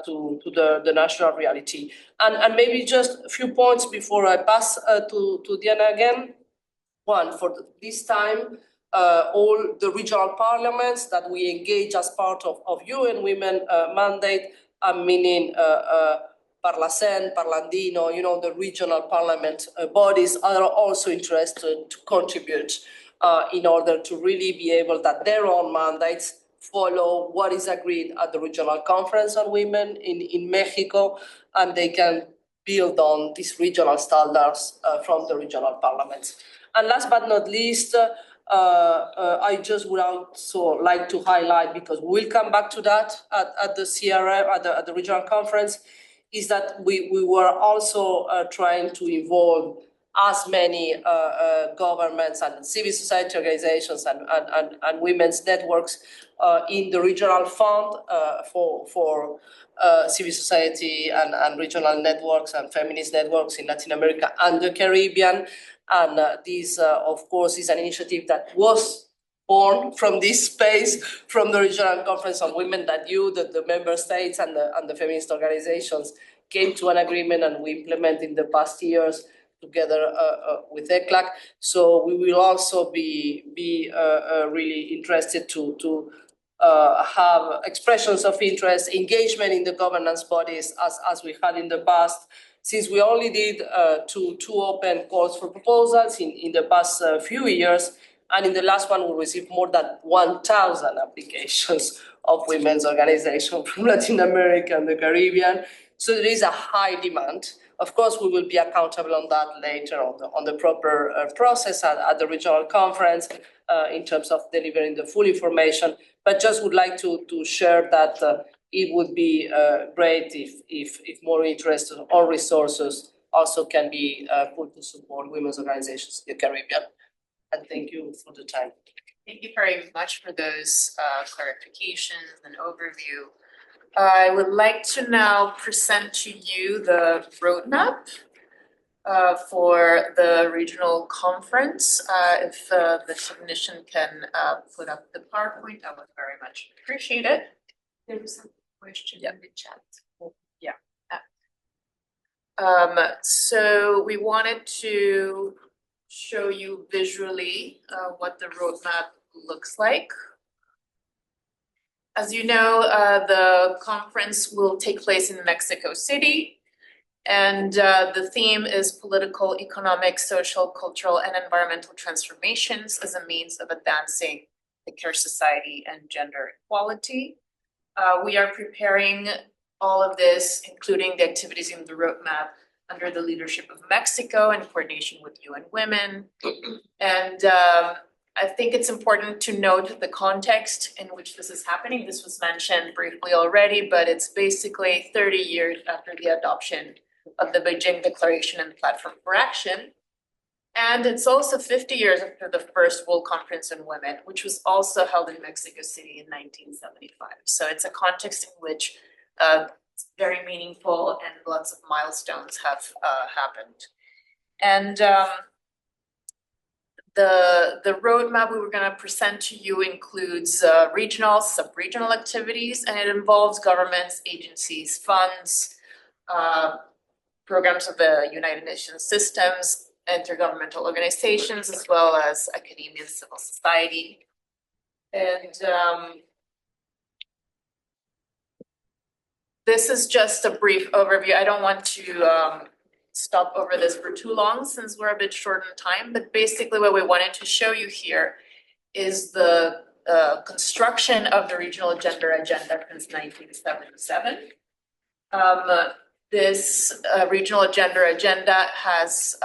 to the national reality. And maybe just a few points before I pass to Diana again. One, for this time, all the regional parliaments that we engage as part of UN Women mandate, meaning Parlacen, Parlandino, the regional parliament bodies are also interested to contribute in order to really be able that their own mandates follow what is agreed at the Regional Conference on Women in Mexico, and they can build on these regional standards from the regional parliaments. And last but not least, I just would also like to highlight, because we'll come back to that at the CRM, at the regional conference, is that we were also trying to involve as many governments and civil society organizations and women's networks in the regional fund for civil society and regional networks and feminist networks in Latin America and the Caribbean. And this, of course, is an initiative that was born from this space, from the Regional Conference on Women, that the member states and the feminist organizations came to an agreement and we implemented in the past years together with ECLAC. So we will also be really interested to have expressions of interest, engagement in the governance bodies as we had in the past, since we only did two open calls for proposals in the past few years. And in the last one, we received more than 1,000 applications of women's organizations from Latin America and the Caribbean. So there is a high demand. Of course, we will be accountable on that later on the proper process at the regional conference in terms of delivering the full information. But just would like to share that it would be great if more interest or resources also can be put to support women's organizations in the Caribbean. And thank you for the time. Thank you very much for those clarifications and overview. I would like to now present to you the roadmap for the regional conference. If the technician can put up the PowerPoint, I would very much appreciate it. There was a question in the chat. Yeah. So we wanted to show you visually what the roadmap looks like. As you know, the conference will take place in Mexico City, and the theme is political, economic, social, cultural, and environmental transformations as a means of advancing the care society and gender equality. We are preparing all of this, including the activities in the roadmap, under the leadership of Mexico in coordination with UN Women. And I think it's important to note the context in which this is happening. This was mentioned briefly already, but it's basically 30 years after the adoption of the Beijing Declaration and Platform for Action. And it's also 50 years after the first World Conference on Women, which was also held in Mexico City in 1975. So it's a context in which it's very meaningful and lots of milestones have happened. And the roadmap we were going to present to you includes regional, sub-regional activities, and it involves governments, agencies, funds, programs of the United Nations systems, intergovernmental organizations, as well as academia and civil society. And this is just a brief overview. I don't want to stop over this for too long since we're a bit short on time, but basically what we wanted to show you here is the construction of the regional gender agenda since 1977. This regional gender agenda has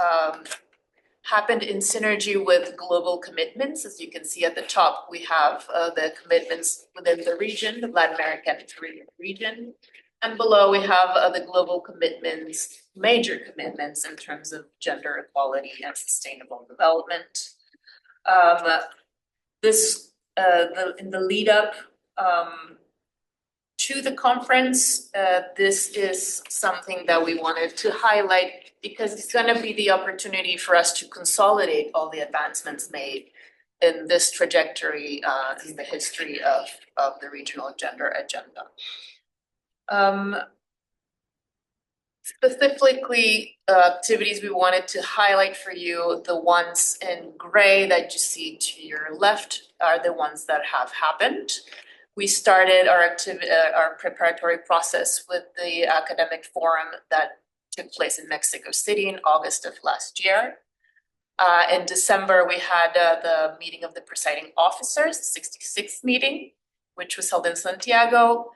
happened in synergy with global commitments. As you can see at the top, we have the commitments within the region, the Latin American and Caribbean region. And below we have the global commitments, major commitments in terms of gender equality and sustainable development. In the lead up to the conference, this is something that we wanted to highlight because it's going to be the opportunity for us to consolidate all the advancements made in this trajectory in the history of the regional gender agenda. Specifically, activities we wanted to highlight for you, the ones in gray that you see to your left are the ones that have happened. we started our preparatory process with the academic forum that took place in Mexico City in August of last year. In December, we had the meeting of the presiding officers, the 66th meeting, which was held in Santiago.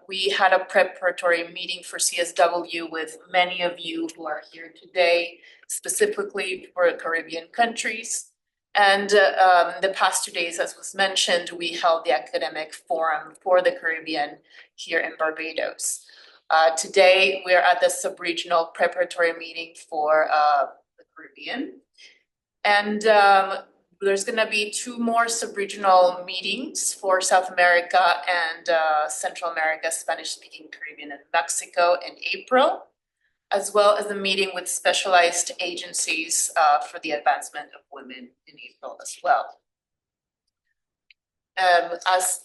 We had a preparatory meeting for CSW with many of you who are here today, specifically for Caribbean countries. And the past 2 days, as was mentioned, we held the academic forum for the Caribbean here in Barbados. Today, we're at the sub-regional preparatory meeting for the Caribbean. And there's going to be 2 more sub-regional meetings for South America and Central America, Spanish-speaking Caribbean and Mexico in April, as well as a meeting with specialized agencies for the advancement of women in April as well. As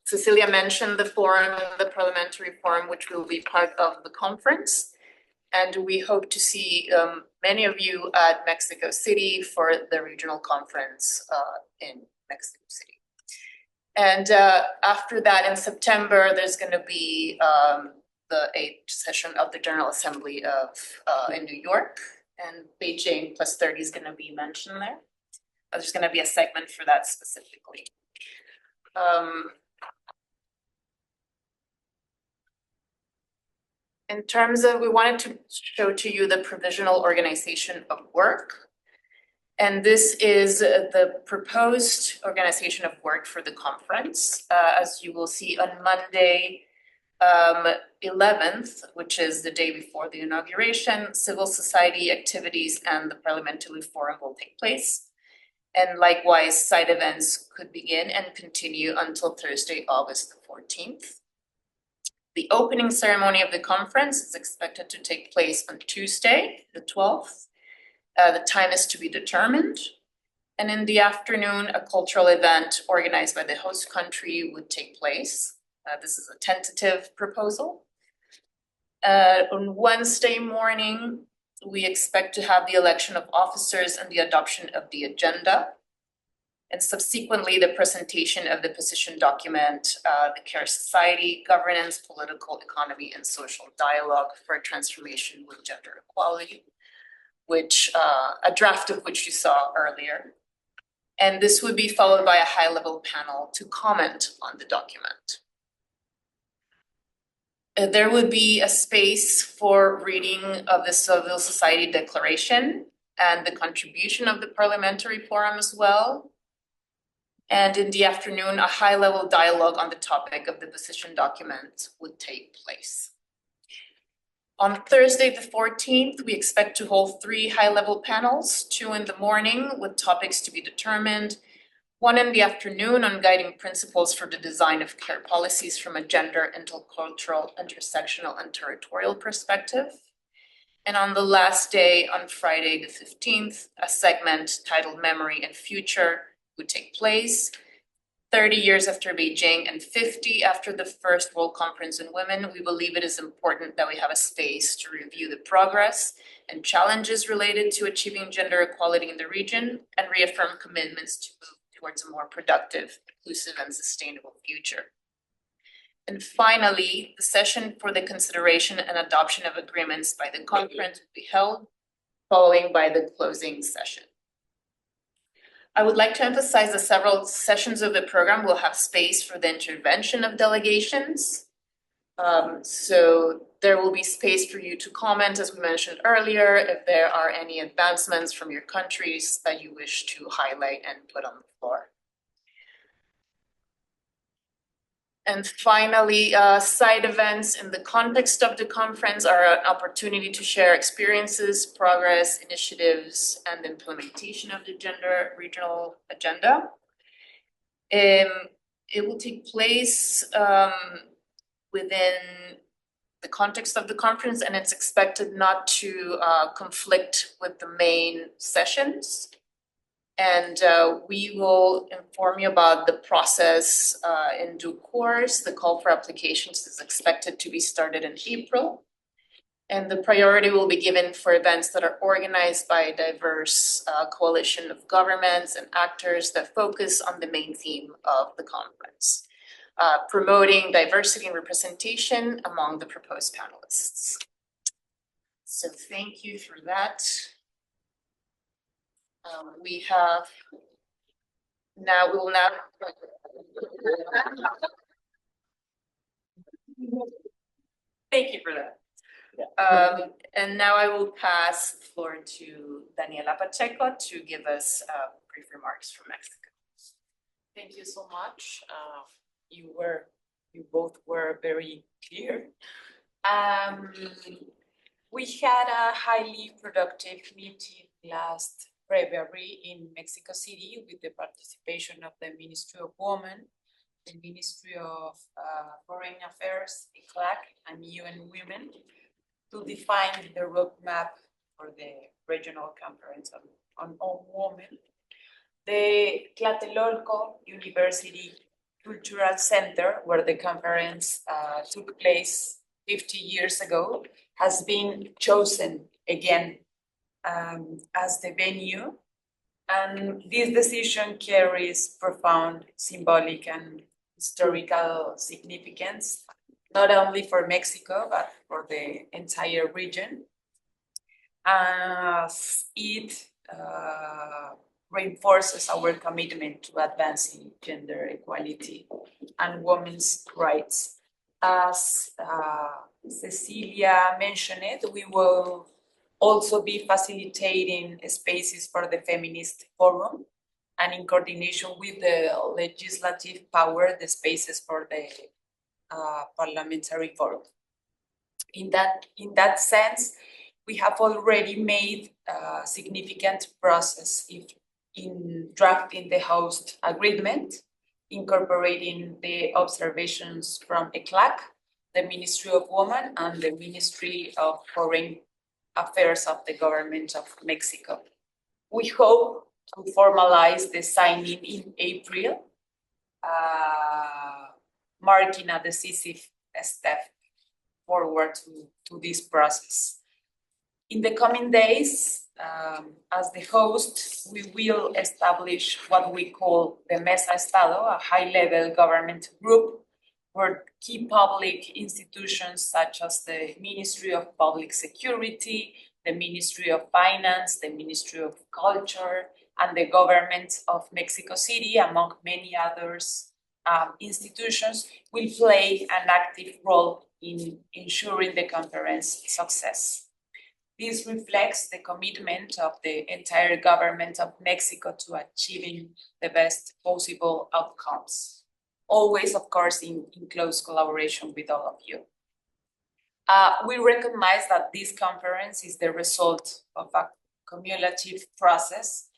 Cecilia mentioned, the forum, the parliamentary forum, which will be part of the conference. And we hope to see many of you at Mexico City for the regional conference in Mexico City. And after that, in September, there's going to be the 8th session of the General Assembly of in New York, and Beijing plus 30 is going to be mentioned there. There's going to be a segment for that specifically. In terms of, we wanted to show to you the provisional organization of work. And this is the proposed organization of work for the conference. As you will see on Monday, 11th, which is the day before the inauguration, civil society activities and the parliamentary forum will take place. And likewise, side events could begin and continue until Thursday, August the 14th. The opening ceremony of the conference is expected to take place on Tuesday, the 12th. The time is to be determined. And in the afternoon, a cultural event organized by the host country would take place. This is a tentative proposal. On Wednesday morning, we expect to have the election of officers and the adoption of the agenda. And subsequently, the presentation of the position document, the Care Society, Governance, Political Economy, and Social Dialogue for a Transformation with Gender Equality, which a draft of which you saw earlier. And this would be followed by a high-level panel to comment on the document. There would be a space for reading of the Civil Society Declaration and the contribution of the Parliamentary Forum as well. And in the afternoon, a high-level dialogue on the topic of the position document would take place. On Thursday, the 14th, we expect to hold 3 high-level panels, 2 in the morning with topics to be determined, 1 in the afternoon on guiding principles for the design of care policies from a gender, intercultural, intersectional, and territorial perspective. And on the last day, on Friday, the 15th, a segment titled Memory and Future would take place. 30 years after Beijing and 50 after the first World Conference on Women, we believe it is important that we have a space to review the progress and challenges related to achieving gender equality in the region and reaffirm commitments to move towards a more productive, inclusive, and sustainable future. And finally, the session for the consideration and adoption of agreements by the conference will be held, following by the closing session. I would like to emphasize that several sessions of the program will have space for the intervention of delegations. So there will be space for you to comment, as we mentioned earlier, if there are any advancements from your countries that you wish to highlight and put on the floor. And finally, side events in the context of the conference are an opportunity to share experiences, progress, initiatives, and implementation of the gender regional agenda. It will take place within the context of the conference, and it's expected not to conflict with the main sessions. And we will inform you about the process in due course. The call for applications is expected to be started in April. And the priority will be given for events that are organized by a diverse coalition of governments and actors that focus on the main theme of the conference, promoting diversity and representation among the proposed panelists. So thank you for that. We will now. Thank you for that. And now I will pass the floor to Daniela Pacheco to give us brief remarks from Mexico. Thank you so much. You both were very clear. We had a highly productive meeting last February in Mexico City with the participation of the Ministry of Women, the Ministry of Foreign Affairs, ECLAC, and UN Women to define the roadmap for the regional conference on women. The Tlatelolco University Cultural Center, where the conference took place 50 years ago, has been chosen again as the venue. And this decision carries profound symbolic and historical significance, not only for Mexico, but for the entire region. It reinforces our commitment to advancing gender equality and women's rights. As Cecilia mentioned it, we will also be facilitating spaces for the Feminist Forum, and in coordination with the legislative power, the spaces for the Parliamentary Forum. In that sense, we have already made significant process in drafting the host agreement, incorporating the observations from ECLAC, the Ministry of Women, and the Ministry of Foreign Affairs of the Government of Mexico. We hope to formalize the signing in April, marking a decisive step forward to this process. In the coming days, as the host, we will establish what we call the Mesa Estado, a high-level government group where key public institutions such as the Ministry of Public Security, the Ministry of Finance, the Ministry of Culture, and the government of Mexico City, among many others institutions, will play an active role in ensuring the conference success. This reflects the commitment of the entire government of Mexico to achieving the best possible outcomes, always, of course, in close collaboration with all of you. We recognize that this conference is the result of a cumulative process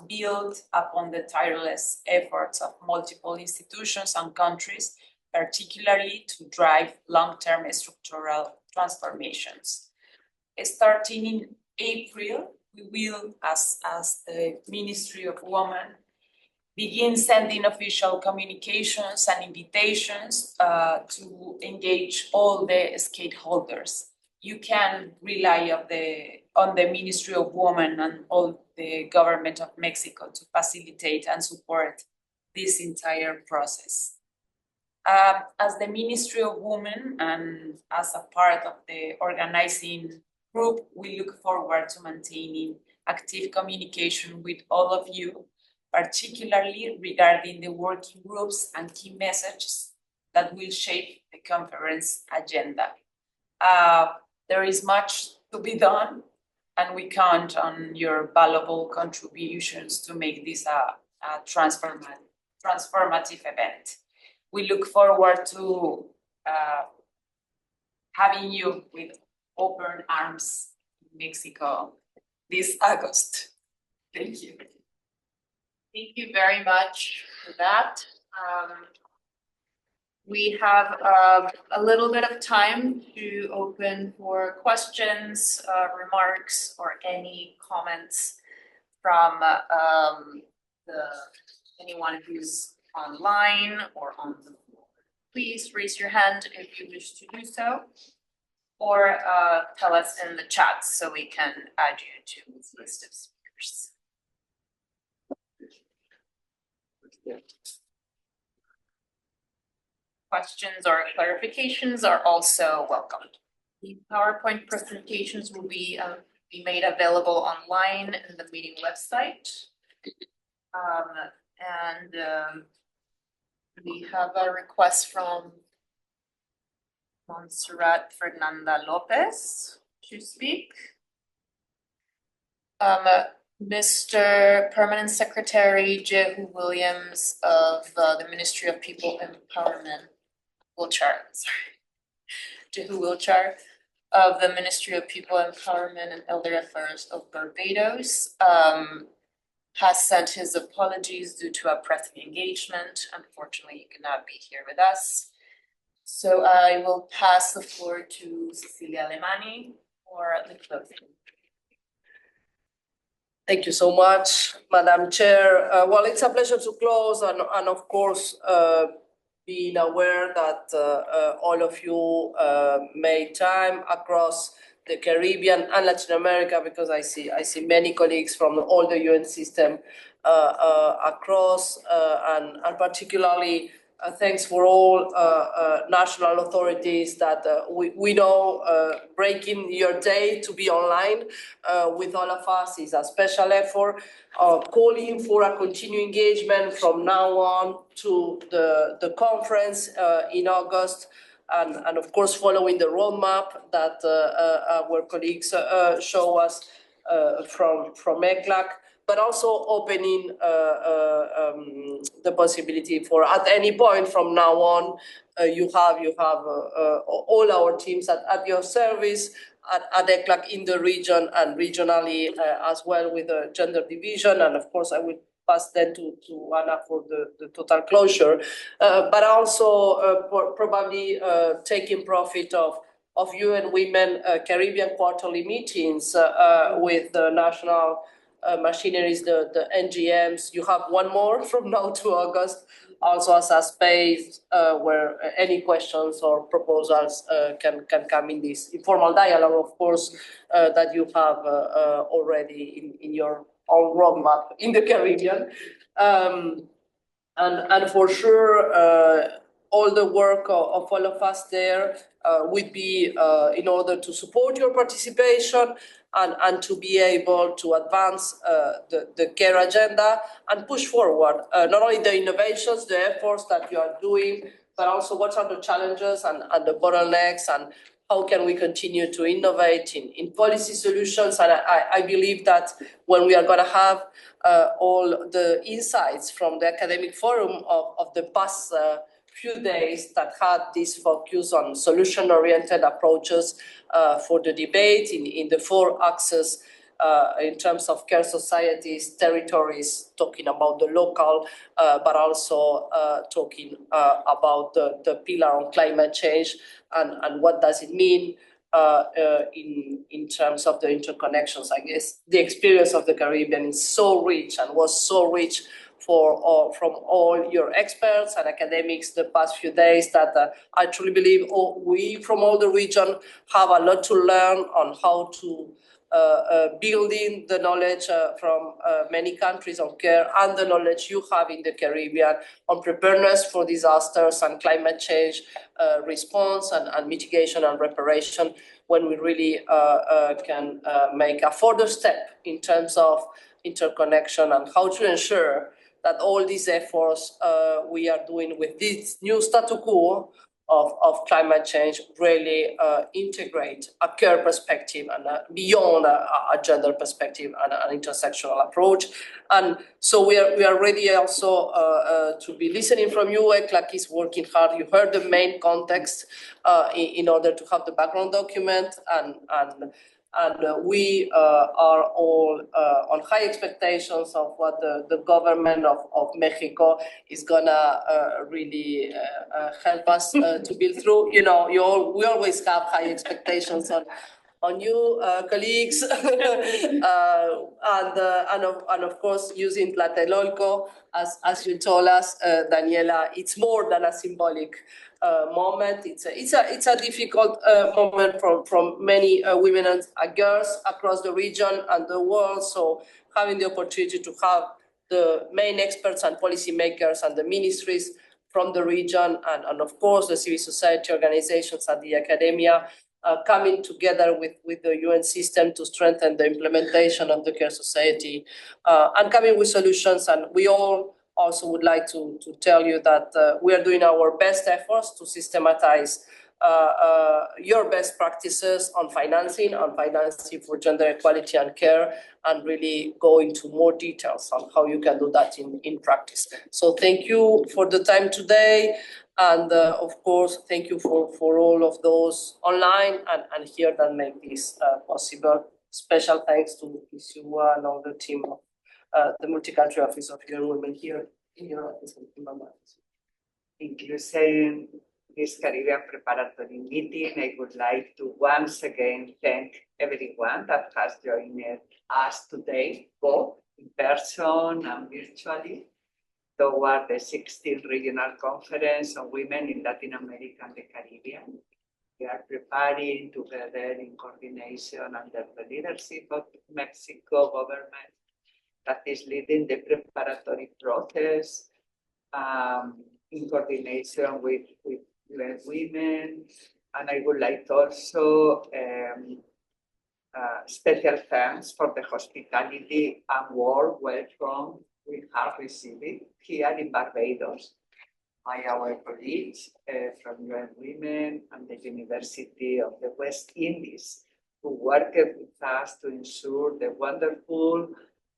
built upon the tireless efforts of multiple institutions and countries, particularly to drive long-term structural transformations. Starting in April, we will, as the Ministry of Women, begin sending official communications and invitations to engage all the stakeholders. You can rely on the Ministry of Women and all the government of Mexico to facilitate and support this entire process. As the Ministry of Women and as a part of the organizing group, we look forward to maintaining active communication with all of you, particularly regarding the working groups and key messages that will shape the conference agenda. There is much to be done, and we count on your valuable contributions to make this a transformative event. We look forward to having you with open arms in Mexico this August. Thank you. Thank you very much for that. We have a little bit of time to open for questions, remarks, or any comments from anyone who's online or on the floor. Please raise your hand if you wish to do so. or tell us in the chat so we can add you to the list of speakers. Questions or clarifications are also welcomed. The PowerPoint presentations will be made available online in the meeting website. We have a request from Montserrat Fernanda Lopez to speak. Mr. Permanent Secretary Jehu Williams of the Ministry of People Empowerment, Jehu Wilchar of the Ministry of People Empowerment and Elder Affairs of Barbados has sent his apologies due to a pressing engagement. Unfortunately, he could not be here with us. So I will pass the floor to Cecilia Alemani for the closing. Thank you so much, Madam Chair. Well, it's a pleasure to close and of course, being aware that all of you made time across the Caribbean and Latin America, because I see many colleagues from all the UN system across, and particularly thanks for all national authorities that we know breaking your day to be online with all of us is a special effort. Calling for a continued engagement from now on to the conference in August. And of course, following the roadmap that our colleagues show us from ECLAC, but also opening the possibility for at any point from now on, you have all our teams at your service at ECLAC in the region and regionally as well with the gender division. And of course, I will pass then to Anna for the total closure, but also probably taking profit of UN Women Caribbean quarterly meetings with the national machineries, the NGMs. You have one more from now to August, also as a space where any questions or proposals can come in this informal dialogue, of course, that you have already in your own roadmap in the Caribbean. And for sure, all the work of all of us there would be in order to support your participation and to be able to advance the care agenda and push forward not only the innovations, the efforts that you are doing, but also what are the challenges and the bottlenecks and how can we continue to innovate in policy solutions. And I believe that when we are going to have all the insights from the academic forum of the past few days that had this focus on solution-oriented approaches for the debate in the 4 axes in terms of care societies, territories, talking about the local, but also talking about the pillar on climate change and what does it mean in terms of the interconnections. I guess the experience of the Caribbean is so rich and was so rich from all your experts and academics the past few days that I truly believe we from all the region have a lot to learn on how to building the knowledge from many countries on care and the knowledge you have in the Caribbean on preparedness for disasters and climate change response and mitigation and reparation, when we really can make a further step in terms of interconnection and how to ensure that all these efforts we are doing with this new status quo of climate change really integrate a care perspective and beyond a gender perspective and an intersectional approach. And so we are ready also to be listening from you. ECLAC is working hard. You heard the main context in order to have the background document, and we are all on high expectations of what the government of Mexico is gonna really help us to build through. You know, we always have high expectations on you, colleagues, and of course using Tlatelolco, as you told us, Daniela, it's more than a symbolic moment. It's a difficult moment from many women and girls across the region and the world. So having the opportunity to have the main experts and policymakers and the ministries from the region and of course the civil society organizations and the academia coming together with the UN system to strengthen the implementation of the care society and coming with solutions. And we all also would like to tell you that we are doing our best efforts to systematize your best practices on financing for gender equality and care, and really go into more details on how you can do that in practice. So thank you for the time today. And of course, thank you for all of those online and here that make this possible. Special thanks to Isua and all the team of the Multicultural Office of Young Women here in your office in Barbados. Including this Caribbean preparatory meeting, I would like to once again thank everyone that has joined us today, both in person and virtually, toward the XVI Regional Conference on Women in Latin America and the Caribbean. We are preparing together in coordination under the leadership of Mexico government that is leading the preparatory process in coordination with women. And I would like to also special thanks for the hospitality and warm welcome we have received here in Barbados by our colleagues from UN Women and the University of the West Indies, who worked with us to ensure the wonderful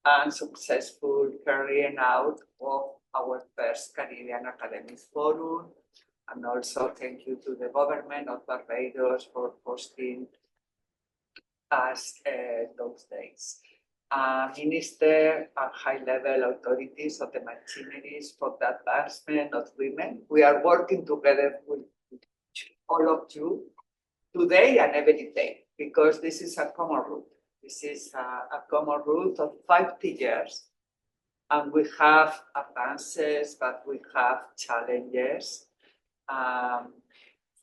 and successful carrying out of our first Caribbean Academic Forum. And also thank you to the government of Barbados for hosting us those days. Minister and high-level authorities of the machineries for the advancement of women. We are working together with all of you today and every day, because this is a common route. This is a common route of 50 years, and we have advances, but we have challenges.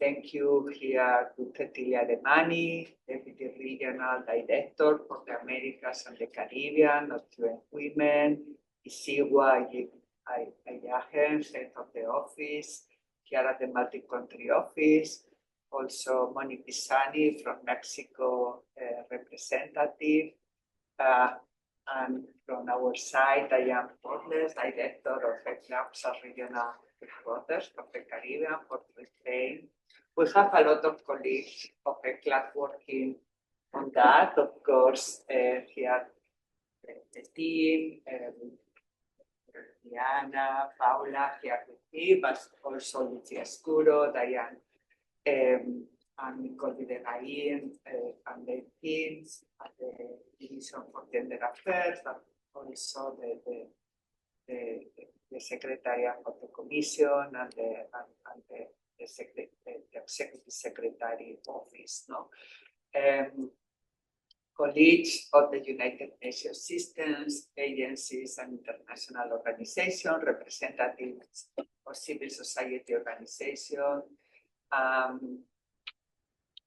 Thank you here to Cecilia Alemani, Deputy Regional Director for the Americas and the Caribbean of UN Women, Isiwa Ayahen, Head of the Office, here at the Multi-Country Office, also Moni Pisani from Mexico, representative, and from our side, Diane Portles, Director of ECLAP's Regional Headquarters of the Caribbean for Spain. We have a lot of colleagues of ECLAP working on that. Of course, here the team, Diana, Paula here with me, but also Lucia Escuro, Diane, and Nicole Videgain, and the teams at the Division for Gender Affairs, but also the Secretariat of the Commission and the Executive Secretary Office, no? Colleagues of the United Nations systems, agencies, and international organizations, representatives of civil society organizations.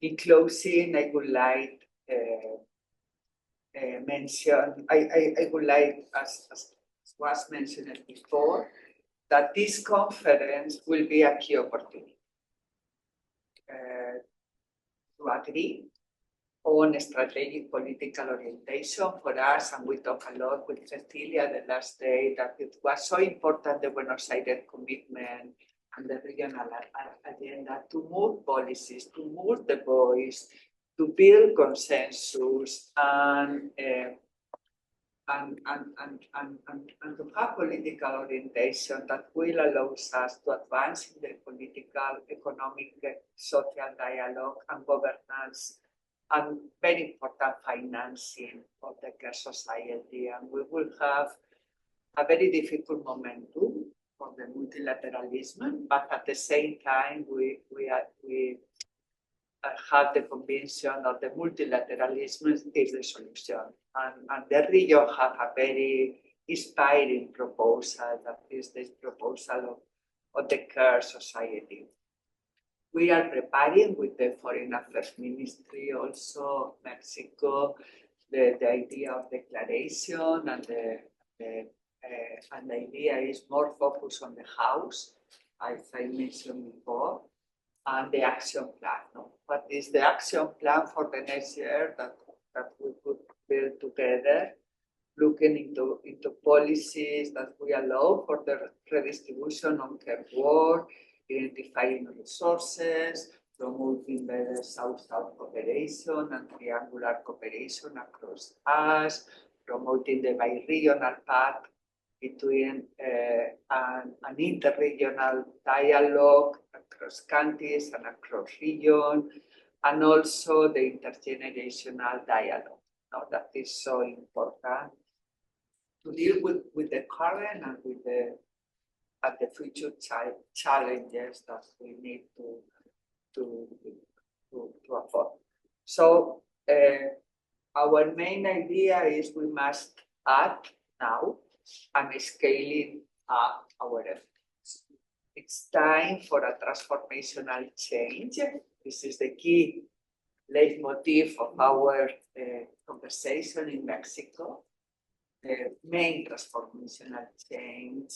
In closing, I would like mention, I would like, as was mentioned before, that this conference will be a key opportunity to agree on strategic political orientation for us, and we talked a lot with Cecilia the last day that it was so important, the Buenos Aires commitment and the regional agenda, to move policies, to move the voice, to build consensus, and to have political orientation that will allow us to advance in the political, economic, social dialogue and governance, and very important financing of the care society. And we will have a very difficult momentum for the multilateralism, but at the same time, we have the conviction that the multilateralism is the solution. And the region have a very inspiring proposal, that is the proposal of the care society. We are preparing with the Foreign Affairs Ministry, also Mexico, the idea of declaration, and the idea is more focused on the house, as I mentioned before, and the action plan. No? What is the action plan for the next year that we could build together, looking into policies that we allow for the redistribution of care work, identifying resources, promoting better South-South cooperation and triangular cooperation across us, promoting the bi-regional path between an interregional dialogue across countries and across regions, and also the intergenerational dialogue. Now, that is so important to deal with the current and with the future challenges that we need to afford. So our main idea is we must act now and scaling up our efforts. It's time for a transformational change. This is the key leitmotif of our conversation in Mexico. The main transformational change,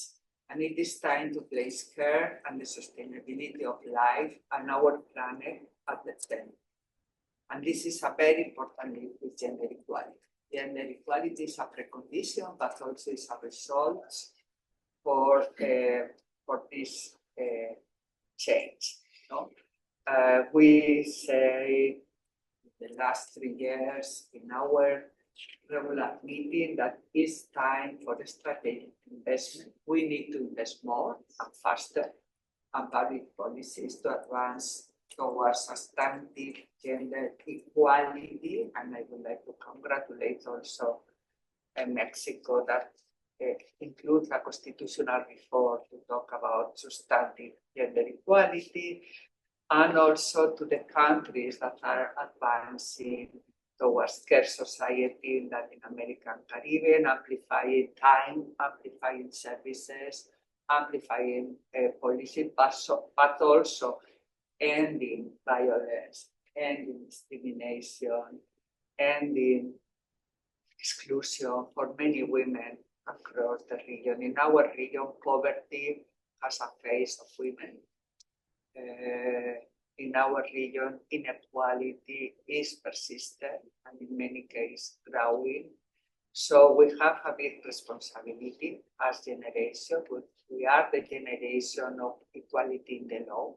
and it is time to place care and the sustainability of life and our planet at the center. And this is a very important link with gender equality. Gender equality is a precondition, but also is a result for this change. No? We say the last 3 years in our regular meeting that it's time for the strategic investment. We need to invest more and faster on public policies to advance towards substantive gender equality. And I would like to congratulate also Mexico that includes a constitutional reform to talk about substantive gender equality, and also to the countries that are advancing towards care society in Latin America and Caribbean, amplifying time, amplifying services, amplifying policy, but also ending violence, ending discrimination, ending exclusion for many women across the region. In our region, poverty has a face of women. In our region, inequality is persistent and in many cases growing. So we have a big responsibility as generation. We are the generation of equality in the law.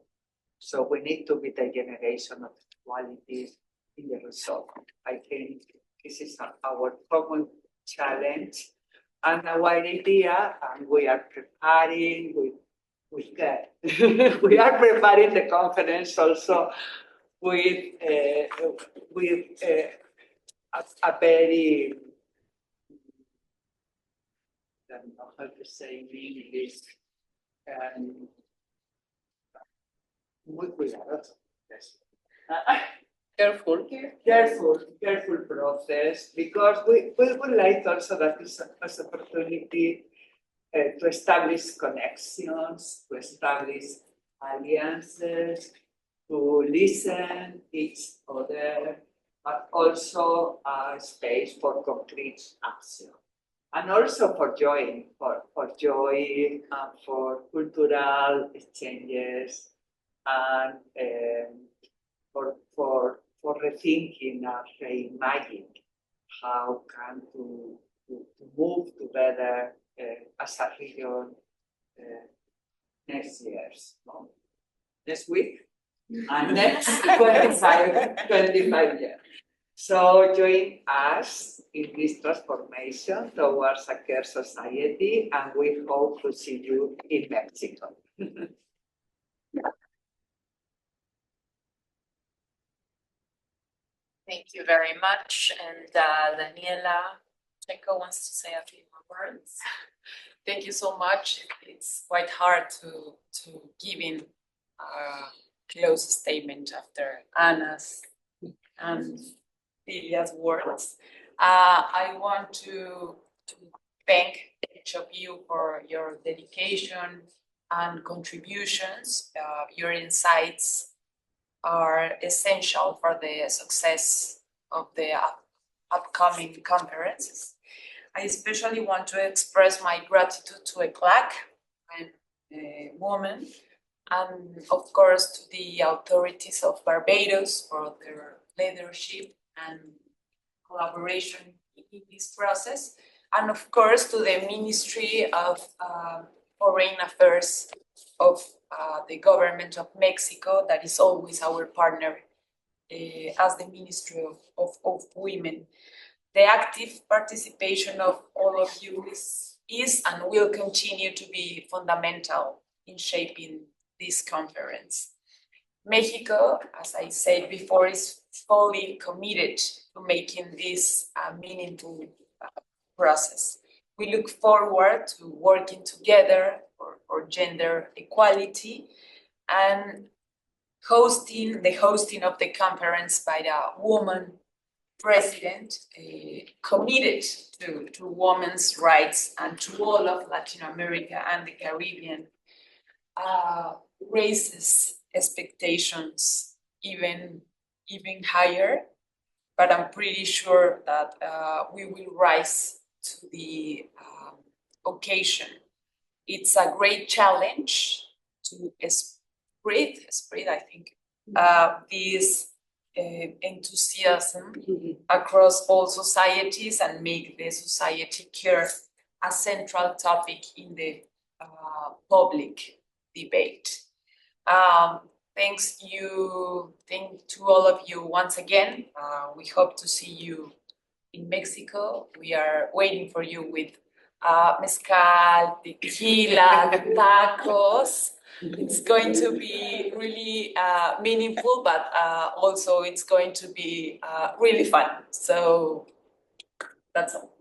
So we need to be the generation of equality in the result. I think this is our common challenge and our idea, and we are preparing with we are preparing the conference also with a very, I don't know how to say in English, muy cuidadoso. Careful process, because we would like also that this as opportunity to establish connections, to establish alliances, to listen each other, but also a space for concrete action. And also for joy, for cultural exchanges, and for rethinking and reimagining how can to move together as a region next years, no? Next week, and next 25 years. So join us in this transformation towards a care society, and we hope to see you in Mexico. Thank you very much. And Daniela Checo wants to say a few more words. Thank you so much. It's quite hard to give in a close statement after Anna's and Lilia's words. I want to thank each of you for your dedication and contributions. Your insights are essential for the success of the upcoming conferences. I especially want to express my gratitude to ECLAC and women, and of course to the authorities of Barbados for their leadership and collaboration in this process, and of course to the Ministry of Foreign Affairs of the government of Mexico, that is always our partner as the Ministry of Women. The active participation of all of you is and will continue to be fundamental in shaping this conference. Mexico, as I said before, is fully committed to making this a meaningful process. We look forward to working together for gender equality and hosting of the conference by the woman president, committed to women's rights and to all of Latin America and the Caribbean, raises expectations even higher, but I'm pretty sure that we will rise to the occasion. It's a great challenge to spread, I think, this enthusiasm across all societies and make the society care a central topic in the public debate. Thank to all of you once again. We hope to see you in Mexico. We are waiting for you with mezcal, tequila, tacos. It's going to be really meaningful, but also it's going to be really fun. So that's all.